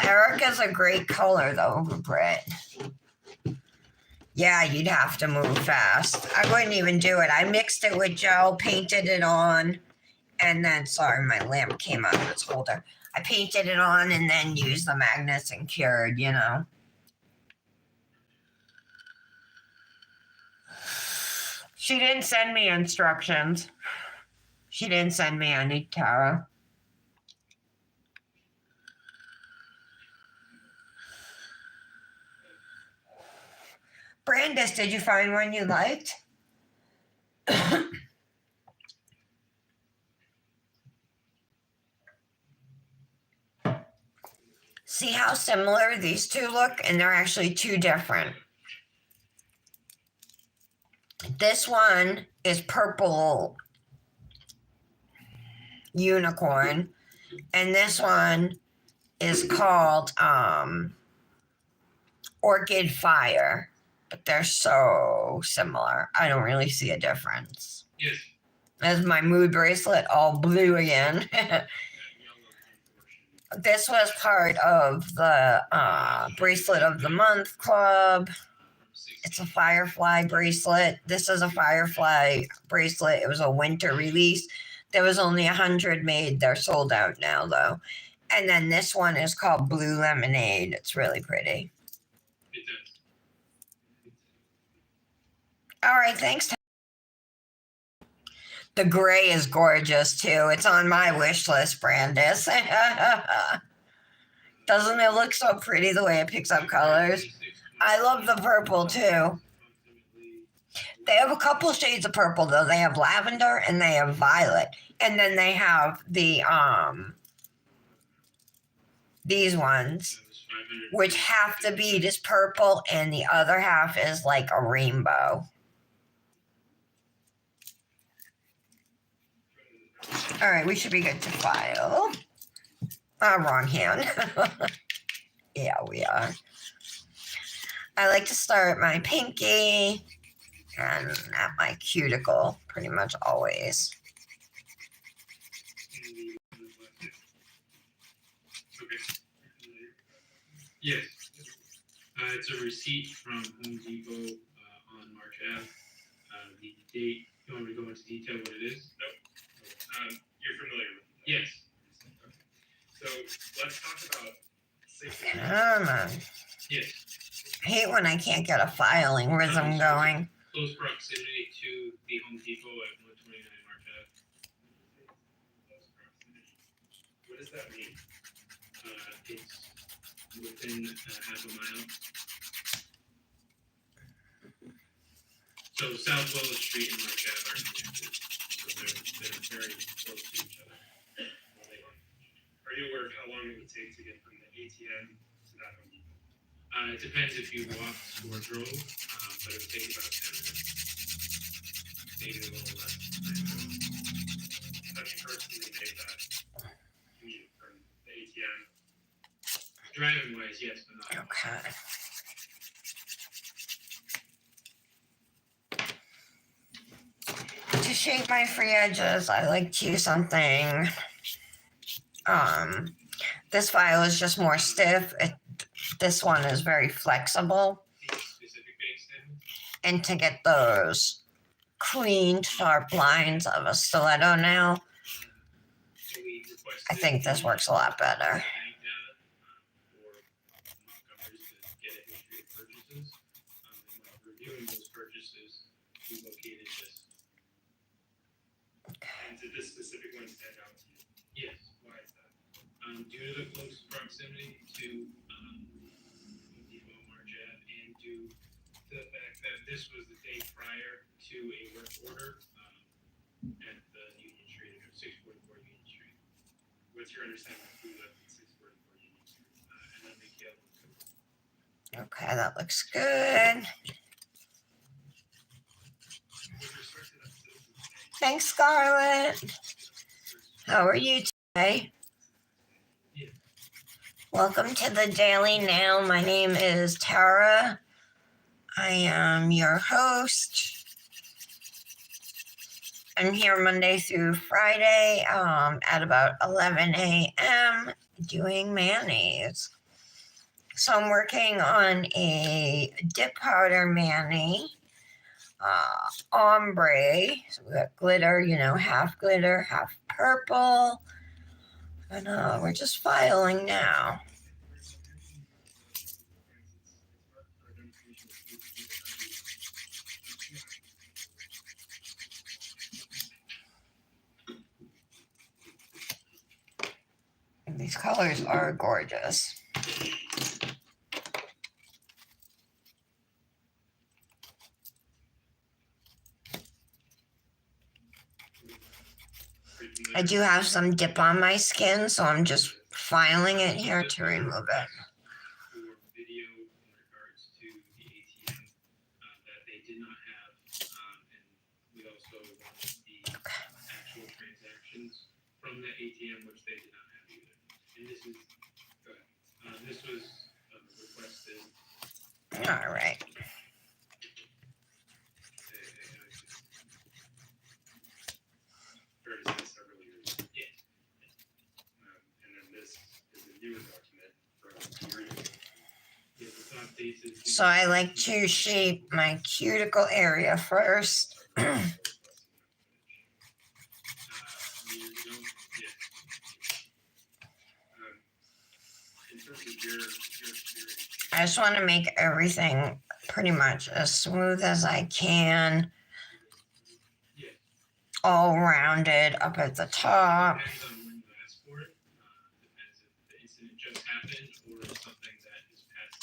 Erica's a great color though, Britt. Yeah, you'd have to move fast. I wouldn't even do it. I mixed it with gel, painted it on, and then, sorry, my lamp came out of its holder. I painted it on and then used the magnets and cured, you know. She didn't send me instructions. She didn't send me any, Tara. Brandis, did you find one you liked? See how similar these two look? And they're actually two different. This one is purple unicorn, and this one is called Orchid Fire. But they're so similar. I don't really see a difference. Yes. There's my mood bracelet, all blue again. This was part of the Bracelet of the Month Club. It's a Firefly bracelet. This is a Firefly bracelet. It was a winter release. There was only 100 made. They're sold out now, though. And then this one is called Blue Lemonade. It's really pretty. It does. All right, thanks. The gray is gorgeous, too. It's on my wish list, Brandis. Doesn't it look so pretty the way it picks up colors? I love the purple, too. They have a couple shades of purple, though. They have lavender and they have violet. And then they have the, these ones, which half the bead is purple and the other half is like a rainbow. All right, we should be good to file. Wrong hand. Yeah, we are. I like to start at my pinky and at my cuticle pretty much always. Yes. It's a receipt from Home Depot on March Ave. The date, you want me to go into detail what it is? You're familiar with it? Yes. So let's talk about safety. Come on. Yes. I hate when I can't get a filing rhythm going. Close proximity to the Home Depot at 129 March Ave. What does that mean? It's within half a mile. So South Willow Street and March Ave are connected. So they're very close to each other. Are you aware of how long it would take to get from the ATM to that Home Depot? It depends if you walked or drove, but it would take about 10 minutes. Maybe a little less. Have you personally made that commute from the ATM? Driving wise, yes, but not. Okay. To shape my free edges, I like to use something. This file is just more stiff. This one is very flexible. Specific base standards? And to get those clean, sharp lines of a stiletto nail, So we requested I think this works a lot better. bank data for Montgomery's to get a history of purchases. And while reviewing those purchases, we located this. And did this specific one stand out to you? Yes. Why is that? Due to the close proximity to Home Depot, March Ave, and due to the fact that this was the day prior to a work order at the Union Street, or 644 Union Street, What's your understanding of who lived at 644 Union Street? and then they killed. Okay, that looks good. With respect to that citizen's name, Thanks, Scarlett. How are you today? Welcome to the Daily Nail. My name is Tara. I am your host. I'm here Monday through Friday at about 11 a.m. doing mayonnaise. So I'm working on a dip powder mayonnaise, ombre. So we got glitter, half glitter, half purple. And we're just filing now. And these colors are gorgeous. I do have some dip on my skin, so I'm just filing it here to remove it. For video in regards to the ATM that they did not have, and we also wanted the actual transactions from the ATM, which they did not have either. And this is, this was requested. All right. or is this several years? Yeah. And then this is a newer document from a year ago. Yeah, the top dates is. So I like to shape my cuticle area first. Years ago, yeah. In terms of your experience, I just want to make everything pretty much as smooth as I can. Yeah. All rounded up at the top. Depends on when you ask for it. Depends if the incident just happened or something that is past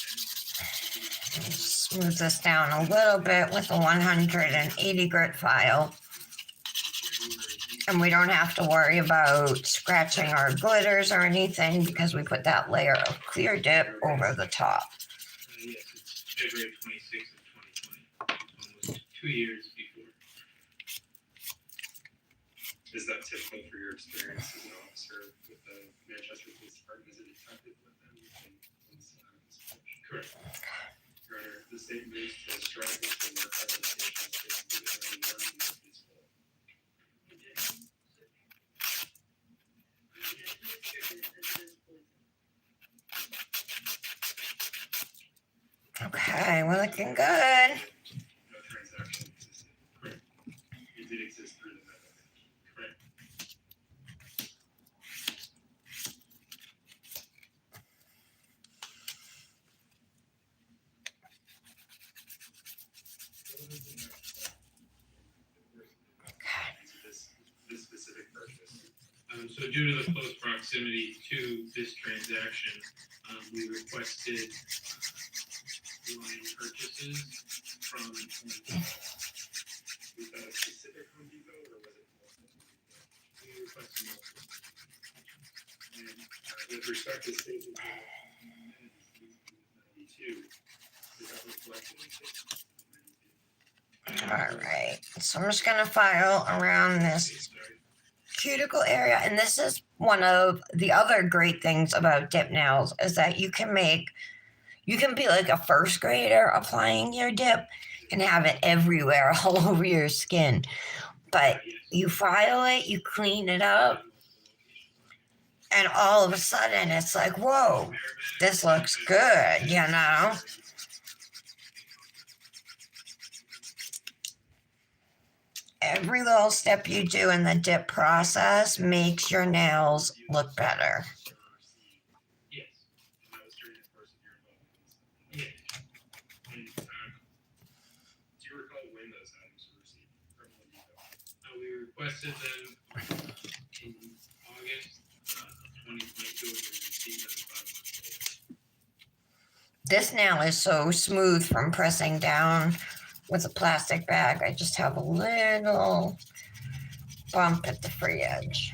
tense. Smooth this down a little bit with a 180 grit file. And we don't have to worry about scratching our glitters or anything because we put that layer of clear dip over the top. Yes, it's February 26th of 2020, almost 2 years before. is that typical for your experience as an officer with the Manchester Police Department as a detective with them? Correct. Your Honor, the state moves to strive with the work representation to do any work in the peaceful. we're looking good. No transaction existed. Correct. It did exist through the method. Correct. This specific purchase. So due to the close proximity to this transaction, we requested line purchases from Home Depot. Was that a specific Home Depot or was it multiple Home Depot? We requested multiple. And with respect to statement 92, is that reflected in statement 92? All right, so I'm just gonna file around this cuticle area, and this is one of the other great things about dip nails is that you can be like a first grader applying your dip and have it everywhere all over your skin, but you file it, you clean it up, and all of a sudden it's like, whoa, this looks good, you know. Every little step you do in the dip process makes your nails look better. Yes. And that was during the course of your involvement. Yes. And do you recall when those items were received from Home Depot? We requested them in August 2022 and we received them 5 months later. This nail is so smooth from pressing down with a plastic bag. I just have a little bump at the free edge.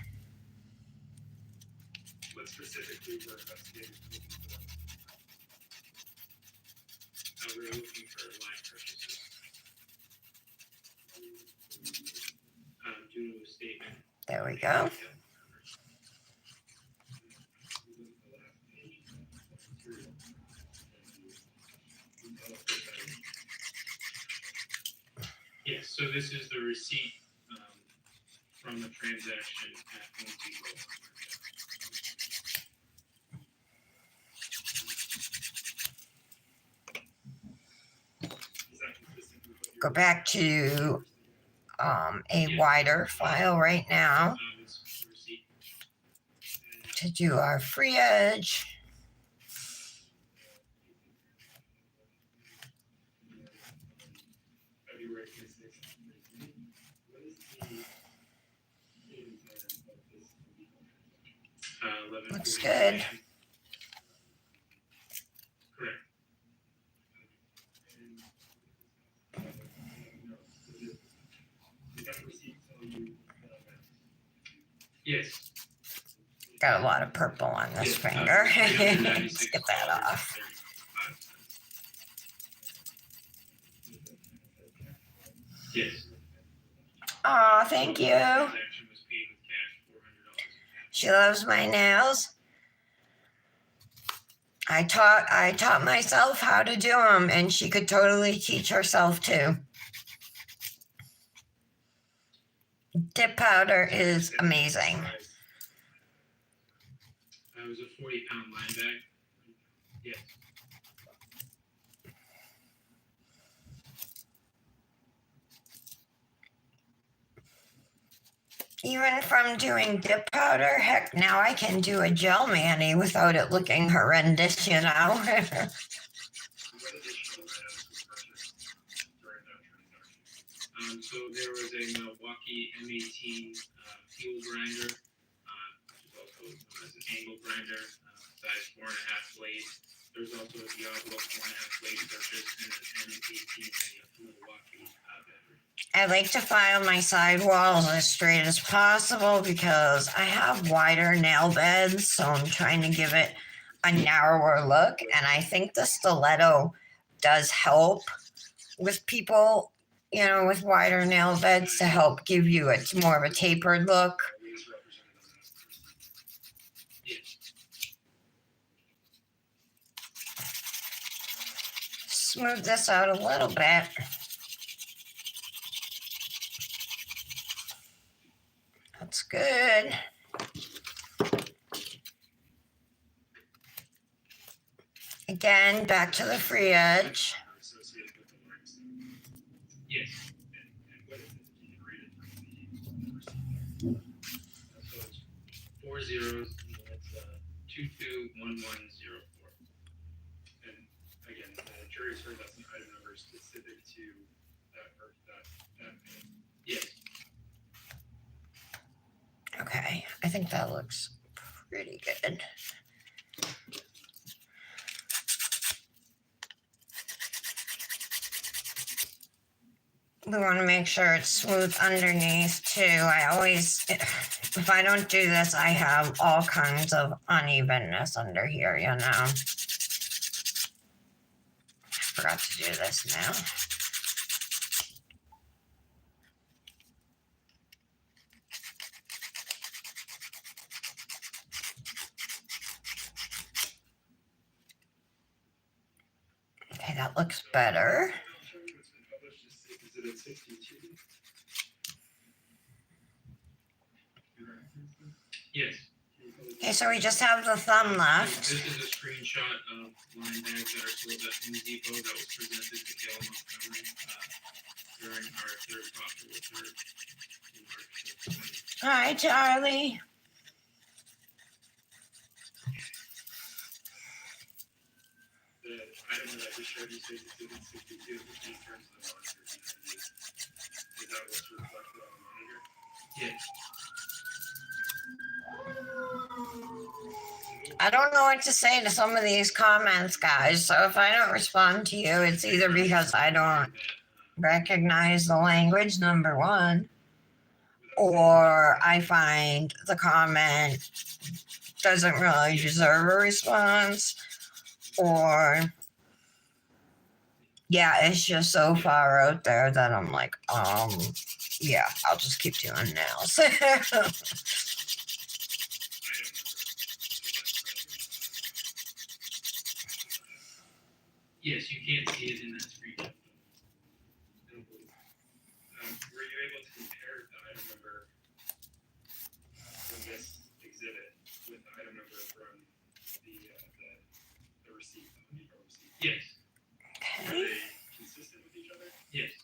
What specifically were investigators looking for? We were looking for line purchases. Due to a statement. There we go. Yes, so this is the receipt from the transaction at Home Depot. Is that consistent with what you're- Go back to a wider file right now This receipt. to do our free edge. February 26th. What is the savings item of this Home Depot transaction? 11. Looks good. Correct. Did that receipt tell you the amount? Yes. Got a lot of purple on this finger. Let's get that off. Yes. Aw, thank you. Transaction was paid with cash, $400. She loves my nails. I taught myself how to do them, and she could totally teach herself too. Dip powder is amazing. That was a 40-pound line bag. Yes. Even from doing dip powder, heck, now I can do a gel mani without it looking horrendous, you know. What additional items were purchased during that transaction? So there was a Milwaukee M18 fuel grinder, which is also known as an angle grinder, size 4.5 blade. There's also a Diablo 4.5 blade purchase and an M18 Milwaukee battery. I like to file my sidewalls as straight as possible because I have wider nail beds, so I'm trying to give it a narrower look. And I think the stiletto does help with people, you know, with wider nail beds to help give you a more of a tapered look. Smooth this out a little bit. That's good. Again, back to the free edge. paint. Yes. Okay, I think that looks pretty good. We want to make sure it's smooth underneath too. I always, if I don't do this, I have all kinds of unevenness under here, you know. I forgot to do this now. Okay, that looks better. Is it at 62? Yes. Okay, so we just have the thumb left. This is a screenshot of line bags that are sold at Home Depot that was presented to Gail Montgomery during our third profit with her in March of 2020. Hi, Charlie. The item that I just showed you says it's at 62, which in terms of the monitor. Is that what's reflected on the monitor? Yes. I don't know what to say to some of these comments, guys. So if I don't respond to you, it's either because I don't recognize the language, number one, or I find the comment doesn't really deserve a response, or yeah, it's just so far out there that I'm like, yeah, I'll just keep doing nails. Yes, you can't see it in that screenshot. Were you able to compare the item number from this exhibit with the item number from the receipt, the Home Depot receipt? Yes. Are they consistent with each other? Yes.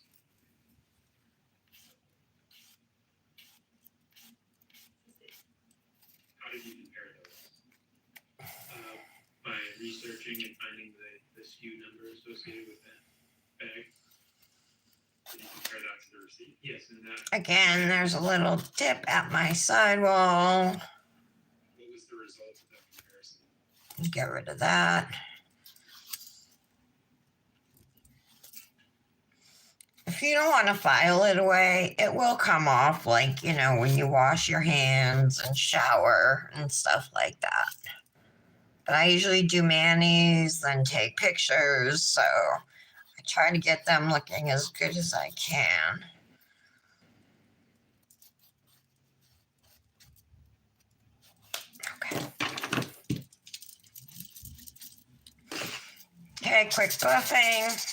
How did you compare those? By researching and finding the SKU number associated with that bag. Did you compare that to the receipt? Yes, and that Again, there's a little dip at my sidewall. What was the result of that comparison? Get rid of that. If you don't want to file it away, it will come off like, you know, when you wash your hands and shower and stuff like that. But I usually do manis, then take pictures, so I try to get them looking as good as I can. Okay. Okay, quick buffing.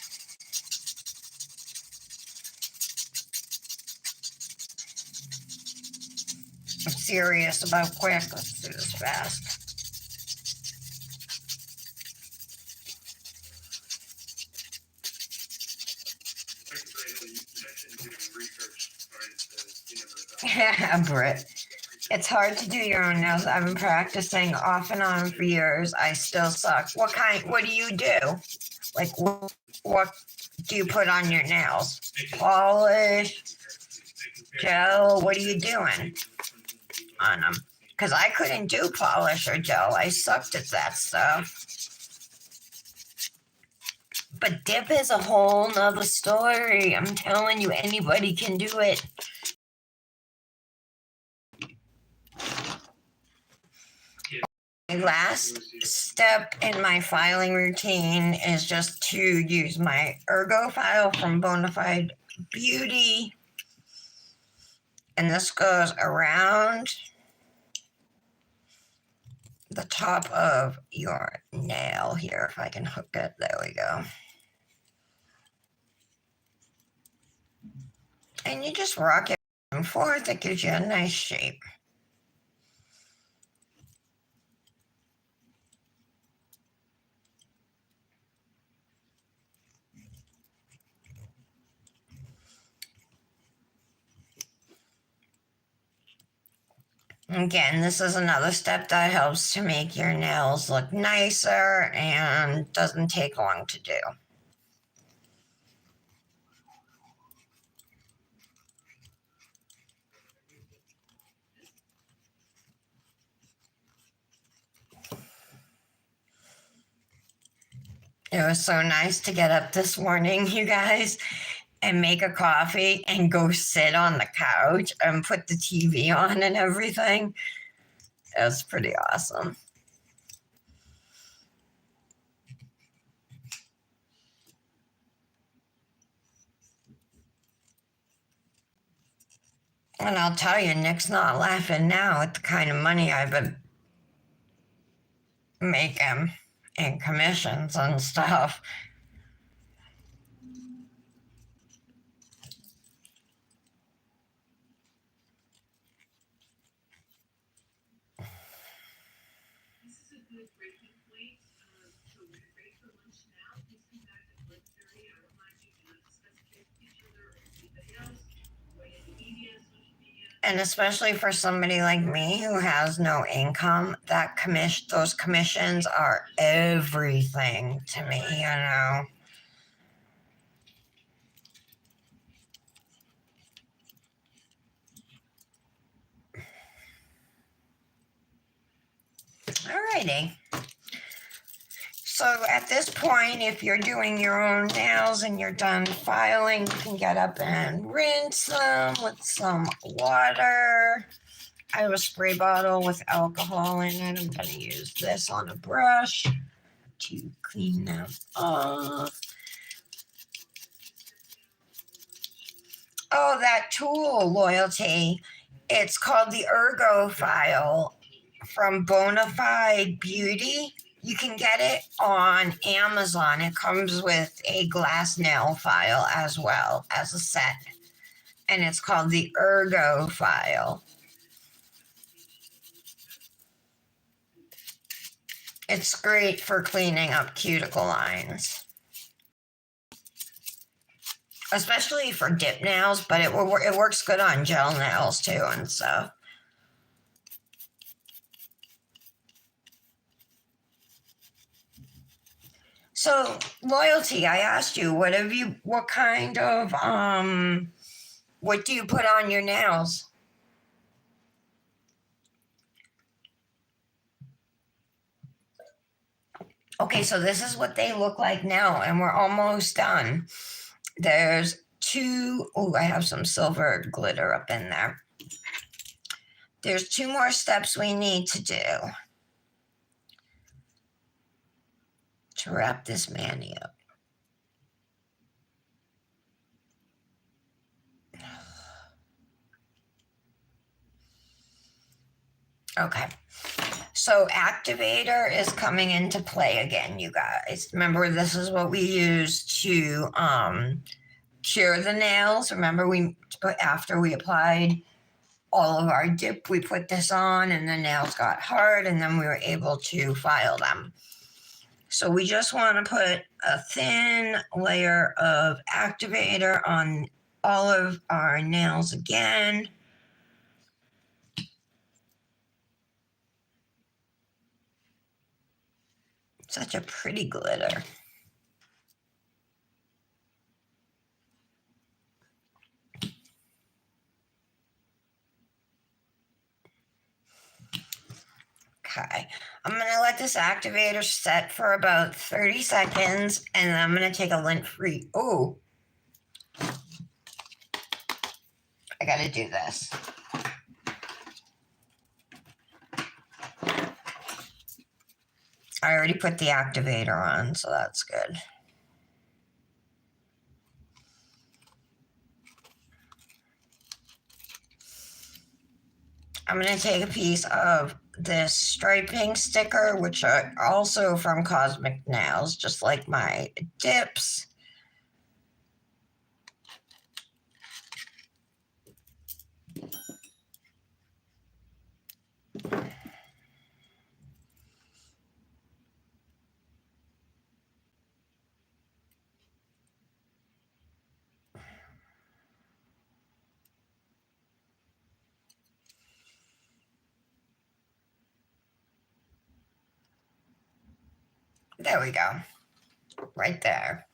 I'm serious about quick. Let's do this fast. Secretary, you mentioned doing research as far as Yeah, Britt. It's hard to do your own nails. I've been practicing off and on for years. I still suck. What do you do? Like, what do you put on your nails? Polish, gel? What are you doing on them? Because I couldn't do polish or gel. I sucked at that stuff. But dip is a whole nother story. I'm telling you, anybody can do it. My last step in my filing routine is just to use my Ergo file from Bonafide Beauty. And this goes around the top of your nail here. If I can hook it, there we go. And you just rock it back and forth. It gives you a nice shape. Again, this is another step that helps to make your nails look nicer and doesn't take long to do. It was so nice to get up this morning, you guys, and make a coffee and go sit on the couch and put the TV on and everything. It was pretty awesome. And I'll tell you, Nick's not laughing now at the kind of money I've been making in commissions and stuff. This is a good breaking point. So we're ready for lunch now. Please come back at 1:30. I remind you to not discuss with each other or anybody else, or in the media, social media. And especially for somebody like me who has no income, those commissions are everything to me, you know. Alrighty. So at this point, if you're doing your own nails and you're done filing, you can get up and rinse them with some water. I have a spray bottle with alcohol in it. I'm going to use this on a brush to clean them off. Oh, that tool, Loyalty. It's called the Ergo File from Bonafide Beauty. You can get it on Amazon. It comes with a glass nail file as well as a set. And it's called the Ergo File. It's great for cleaning up cuticle lines. Especially for dip nails, but it works good on gel nails too and stuff. So, Loyalty, I asked you, what do you put on your nails? Okay, so this is what they look like now, and we're almost done. There's I have some silver glitter up in there. There's 2 more steps we need to do to wrap this mani up. Okay. So activator is coming into play again, you guys. Remember, this is what we use to cure the nails. Remember, after we applied all of our dip, we put this on and the nails got hard and then we were able to file them. So we just want to put a thin layer of activator on all of our nails again. Such a pretty glitter. Okay, I'm going to let this activator set for about 30 seconds and then I'm going to take a lint-free. Oh, I got to do this. I already put the activator on, so that's good. I'm going to take a piece of this striping sticker, which are also from Cosmic Nails, just like my dips. There we go. Right there.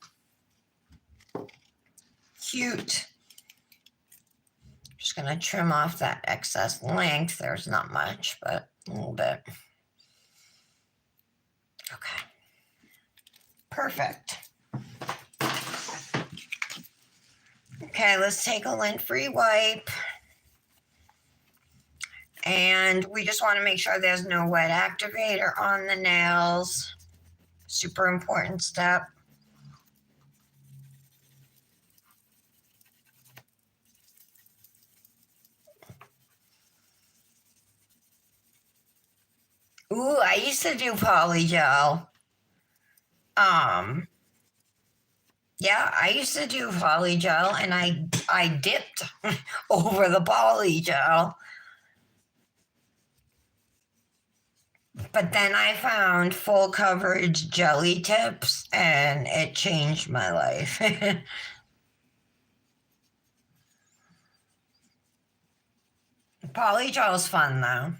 Cute. Just going to trim off that excess length. There's not much, but a little bit. Okay. Perfect. Okay, let's take a lint-free wipe. And we just want to make sure there's no wet activator on the nails. Super important step. Ooh, I used to do polygel. Yeah, I used to do polygel and I dipped over the polygel. But then I found full coverage jelly tips and it changed my life. Polygel is fun though.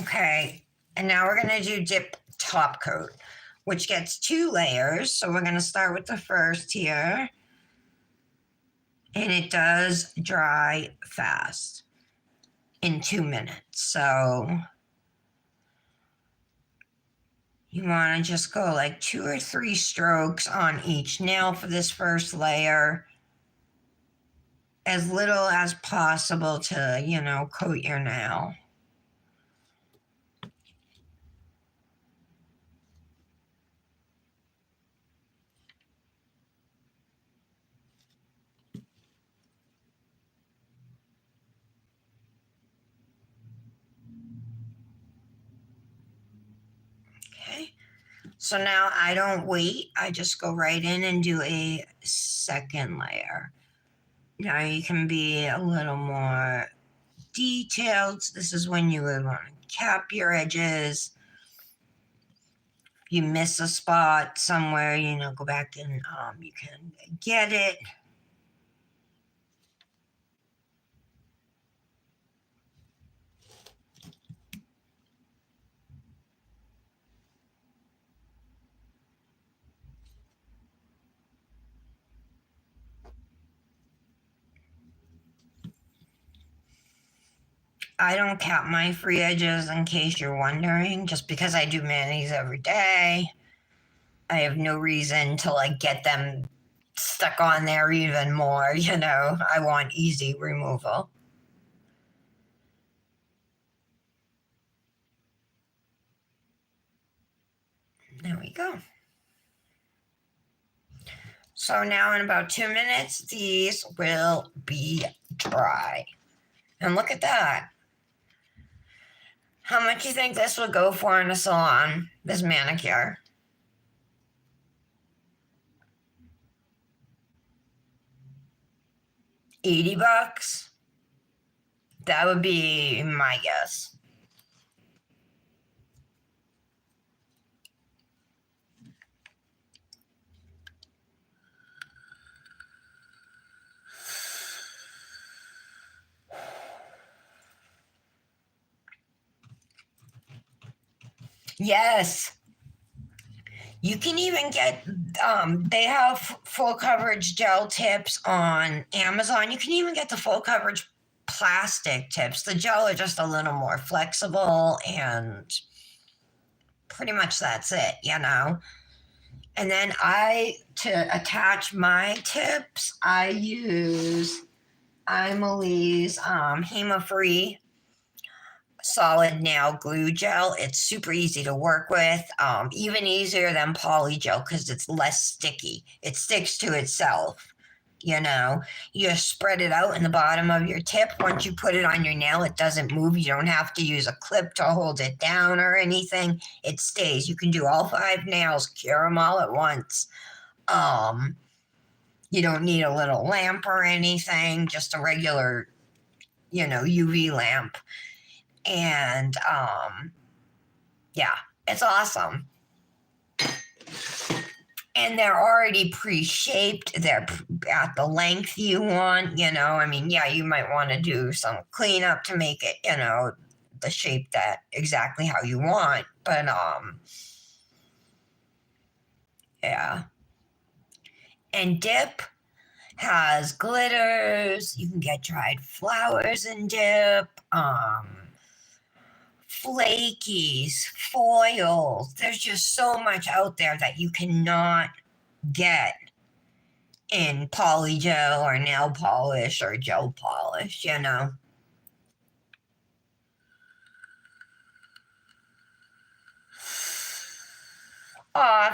Okay, and now we're gonna do dip top coat, which gets 2 layers. So we're gonna start with the first here. And it does dry fast in 2 minutes. So you wanna just go like 2 or 3 strokes on each nail for this first layer. As little as possible to, coat your nail. Okay, so now I don't wait. I just go right in and do a second layer. Now you can be a little more detailed. This is when you would want to cap your edges. You miss a spot somewhere, go back and you can get it. I don't cap my free edges in case you're wondering, just because I do manis every day. I have no reason to get them stuck on there even more, I want easy removal. There we go. So now in about 2 minutes, these will be dry. And look at that. How much do you think this would go for in a salon, this manicure? $80? That would be my guess. Yes. You can even get, they have full coverage gel tips on Amazon. You can even get the full coverage plastic tips. The gel are just a little more flexible and pretty much that's it. And then to attach my tips, I use Emily's HEMA free solid nail glue gel. It's super easy to work with, even easier than poly gel because it's less sticky. It sticks to itself. You spread it out in the bottom of your tip. Once you put it on your nail, it doesn't move. You don't have to use a clip to hold it down or anything. It stays. You can do all 5 nails, cure them all at once. You don't need a little lamp or anything, just a regular, UV lamp. And yeah, it's awesome. And they're already pre-shaped. They're at the length you want, you might want to do some cleanup to make it, the shape that exactly how you want. But yeah. And dip, has glitters. You can get dried flowers in dip. Flakies, foils. There's just so much out there that you cannot get in polygel or nail polish or gel polish, you know.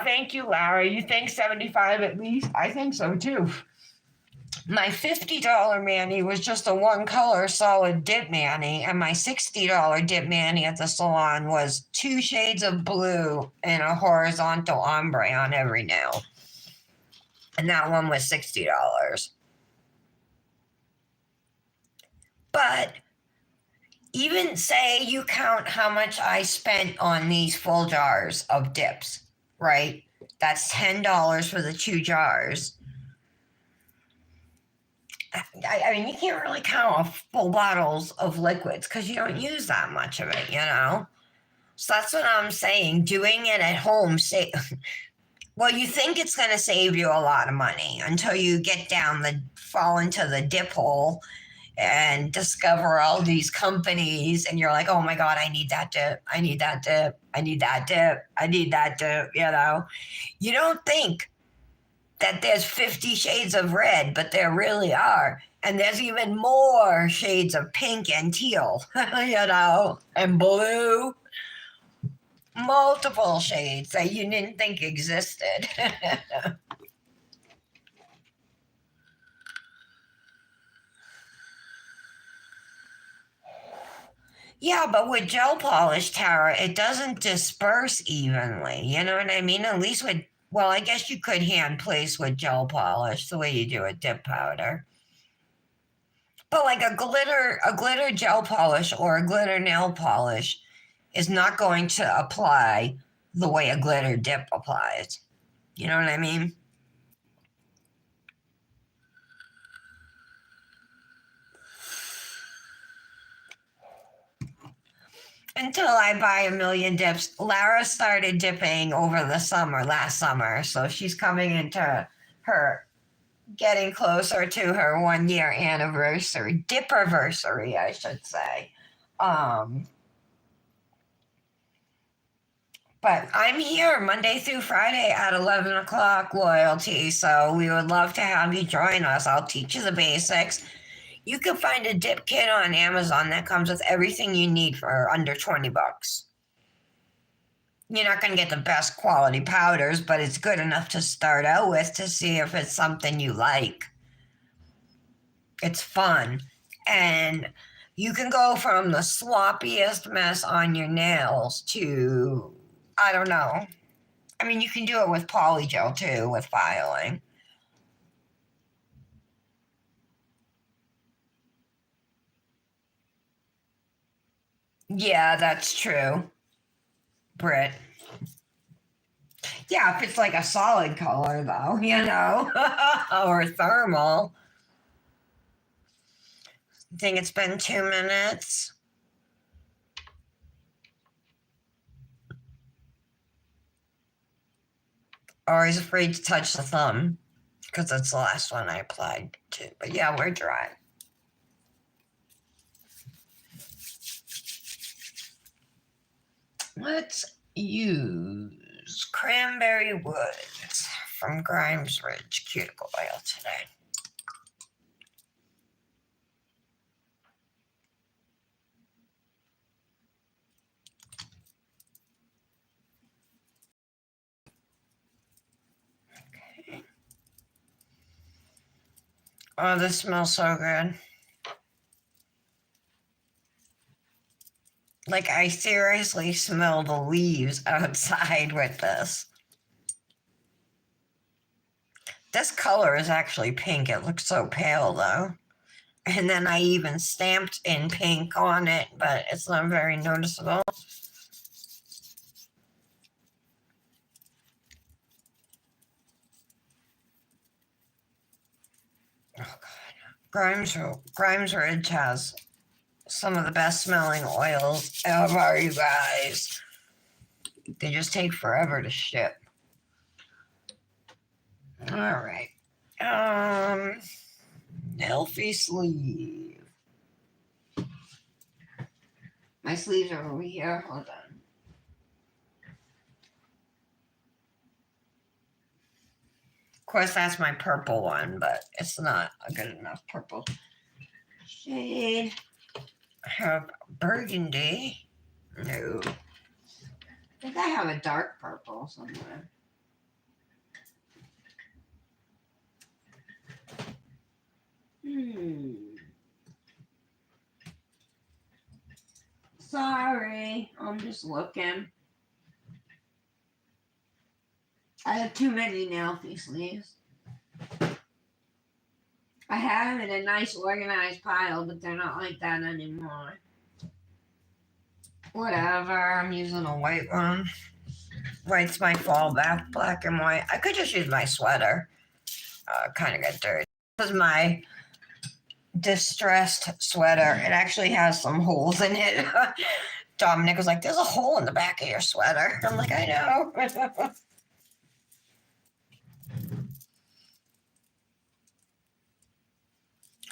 Thank you, Larry. You think 75 at least? I think so too. My $50 mani was just a one color solid dip mani, and my $60 dip mani at the salon was 2 shades of blue and a horizontal ombre on every nail. And that one was $60. But even say you count how much I spent on these full jars of dips, right? That's $10 for the 2 jars. I mean, you can't really count full bottles of liquids because you don't use that much of it, you know? So that's what I'm saying. Doing it at home, well, you think it's going to save you a lot of money until you fall into the dip hole and discover all these companies, and you're like, oh my God, I need that dip. I need that dip. I need that dip. I need that dip, you know? You don't think that there's 50 shades of red, but there really are. And there's even more shades of pink and teal, you know, and blue. Multiple shades that you didn't think existed. Yeah, but with gel polish, Tara, it doesn't disperse evenly. You know what I mean? At least well, I guess you could hand place with gel polish the way you do a dip powder. But like a glitter gel polish or a glitter nail polish is not going to apply the way a glitter dip applies. You know what I mean? Until I buy a million dips. Lara started dipping over the last summer. So she's coming into her, getting closer to her 1 year anniversary, dipperversary, I should say. But I'm here Monday through Friday at 11 o'clock, Loyalty. So we would love to have you join us. I'll teach you the basics. You can find a dip kit on Amazon that comes with everything you need for under 20 bucks. You're not going to get the best quality powders, but it's good enough to start out with to see if it's something you like. It's fun. And you can go from the sloppiest mess on your nails to, I don't know. I mean, you can do it with polygel too, with filing. Yeah, that's true, Britt. Yeah, if it's like a solid color, though, you know, or thermal. I think it's been 2 minutes. Always afraid to touch the thumb because that's the last one I applied to. But yeah, we're dry. Let's use Cranberry Woods from Grimes Ridge Cuticle Oil today. Okay. Oh, this smells so good. Like, I seriously smell the leaves outside with this. This color is actually pink. It looks so pale, though. And then I even stamped in pink on it, but it's not very noticeable. Oh, God. Grimes Ridge has some of the best smelling oils ever, you guys. They just take forever to ship. All right. Elfie sleeve. My sleeves are over here. Hold on. Of course, that's my purple one, but it's not a good enough purple shade. I have burgundy. No. I think I have a dark purple somewhere. Sorry, I'm just looking. I have too many Nelfie sleeves. I have them in a nice organized pile, but they're not like that anymore. Whatever, I'm using a white one. White's my fallback, black and white. I could just use my sweater. Kind of got dirty. This is my distressed sweater. It actually has some holes in it. Dominic was like, "There's a hole in the back of your sweater." I'm like, "I know."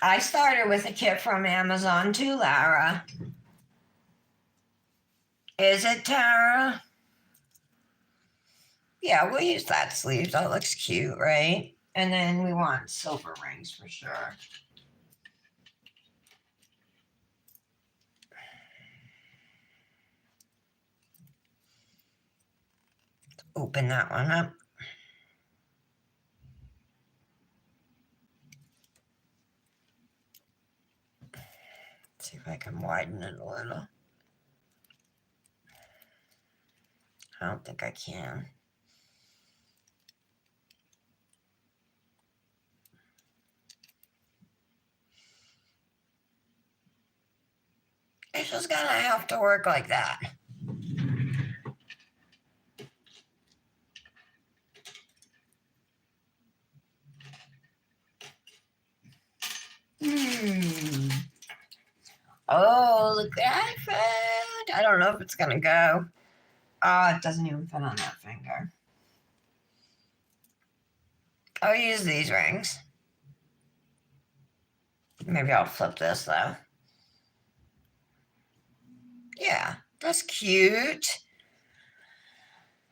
I started with a kit from Amazon too, Lara. Is it, Tara? Yeah, we'll use that sleeve. That looks cute, right? And then we want silver rings for sure. Open that one up. See if I can widen it a little. I don't think I can. It's just gonna have to work like that. Oh, look what I found. I don't know if it's gonna go. Oh, it doesn't even fit on that finger. I'll use these rings. Maybe I'll flip this though. Yeah, that's cute.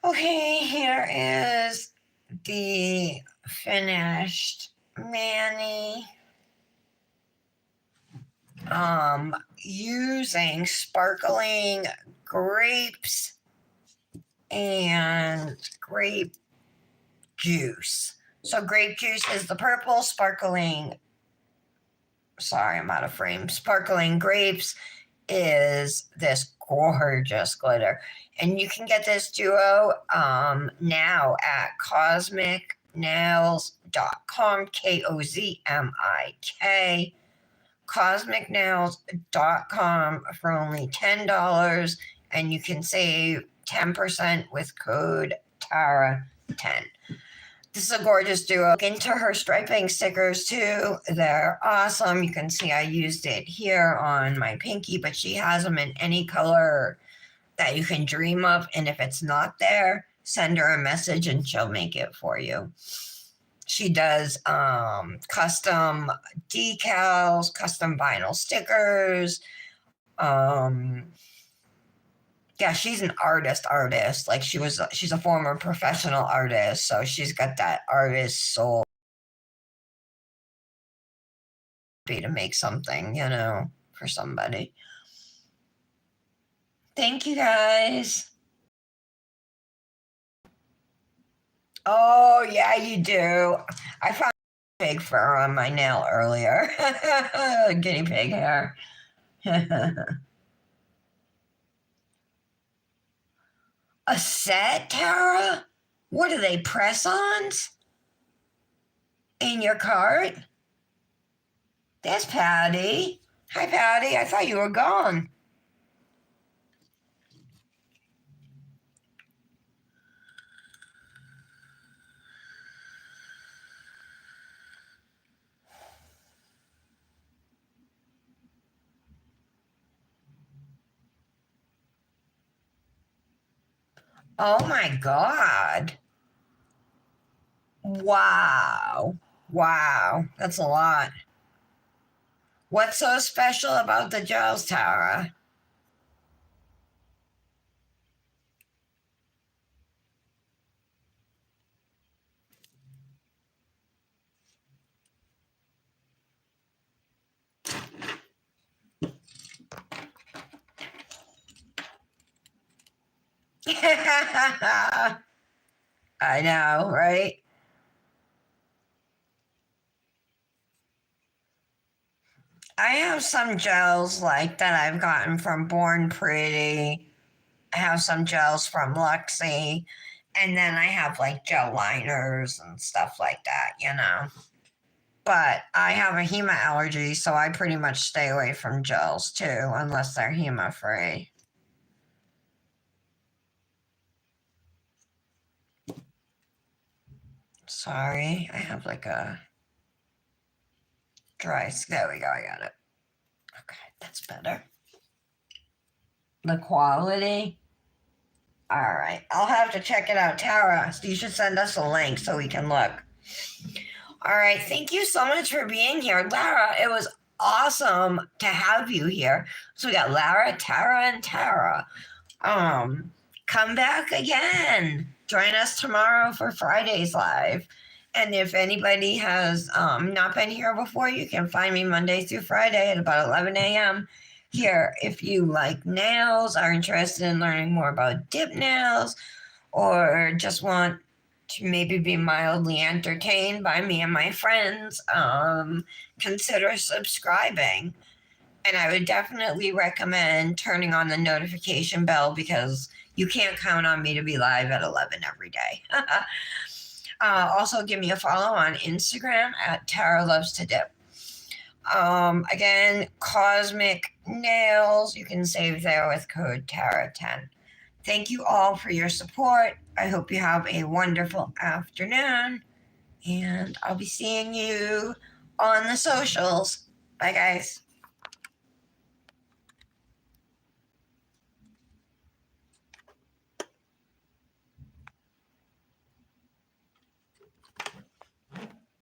Okay, here is the finished Manny. Using sparkling grapes and grape juice. So grape juice is the purple, sorry, I'm out of frame. Sparkling grapes is this gorgeous glitter. And you can get this duo now at cosmicnails.com, Kozmik, cosmicnails.com for only $10, and you can save 10% with code TARA10. This is a gorgeous duo. Look into her striping stickers too. They're awesome. You can see I used it here on my pinky, but she has them in any color that you can dream of. And if it's not there, send her a message and she'll make it for you. She does custom decals, custom vinyl stickers. Yeah, she's an artist. Like she's a former professional artist, so she's got that artist soul to make something, for somebody. Thank you guys. Oh yeah, you do. I found pig fur on my nail earlier. Guinea pig hair. A set, Tara? What are they, press-ons? In your cart? There's Patty. Hi, Patty. I thought you were gone. Oh my God. Wow. Wow, that's a lot. What's so special about the gels, Tara? I know, right? I have some gels like that I've gotten from Born Pretty. I have some gels from Luxie. And then I have like gel liners and stuff like that, you know. But I have a HEMA allergy, so I pretty much stay away from gels too, unless they're HEMA free. Sorry, I have like a there we go, I got it. Okay, that's better. The quality. All right, I'll have to check it out, Tara. So you should send us a link so we can look. All right, thank you so much for being here, Lara. It was awesome to have you here. So we got Lara, Tara, and Tara. Come back again. Join us tomorrow for Friday's live. And if anybody has not been here before, you can find me Monday through Friday at about 11 a.m. here. If you like nails, are interested in learning more about dip nails, or just want to maybe be mildly entertained by me and my friends, consider subscribing. And I would definitely recommend turning on the notification bell because you can't count on me to be live at 11 every day. Also, give me a follow on Instagram at Tara Loves to Dip. Again, Cosmic Nails, you can save there with code Tara10. Thank you all for your support. I hope you have a wonderful afternoon, and I'll be seeing you on the socials. Bye, guys.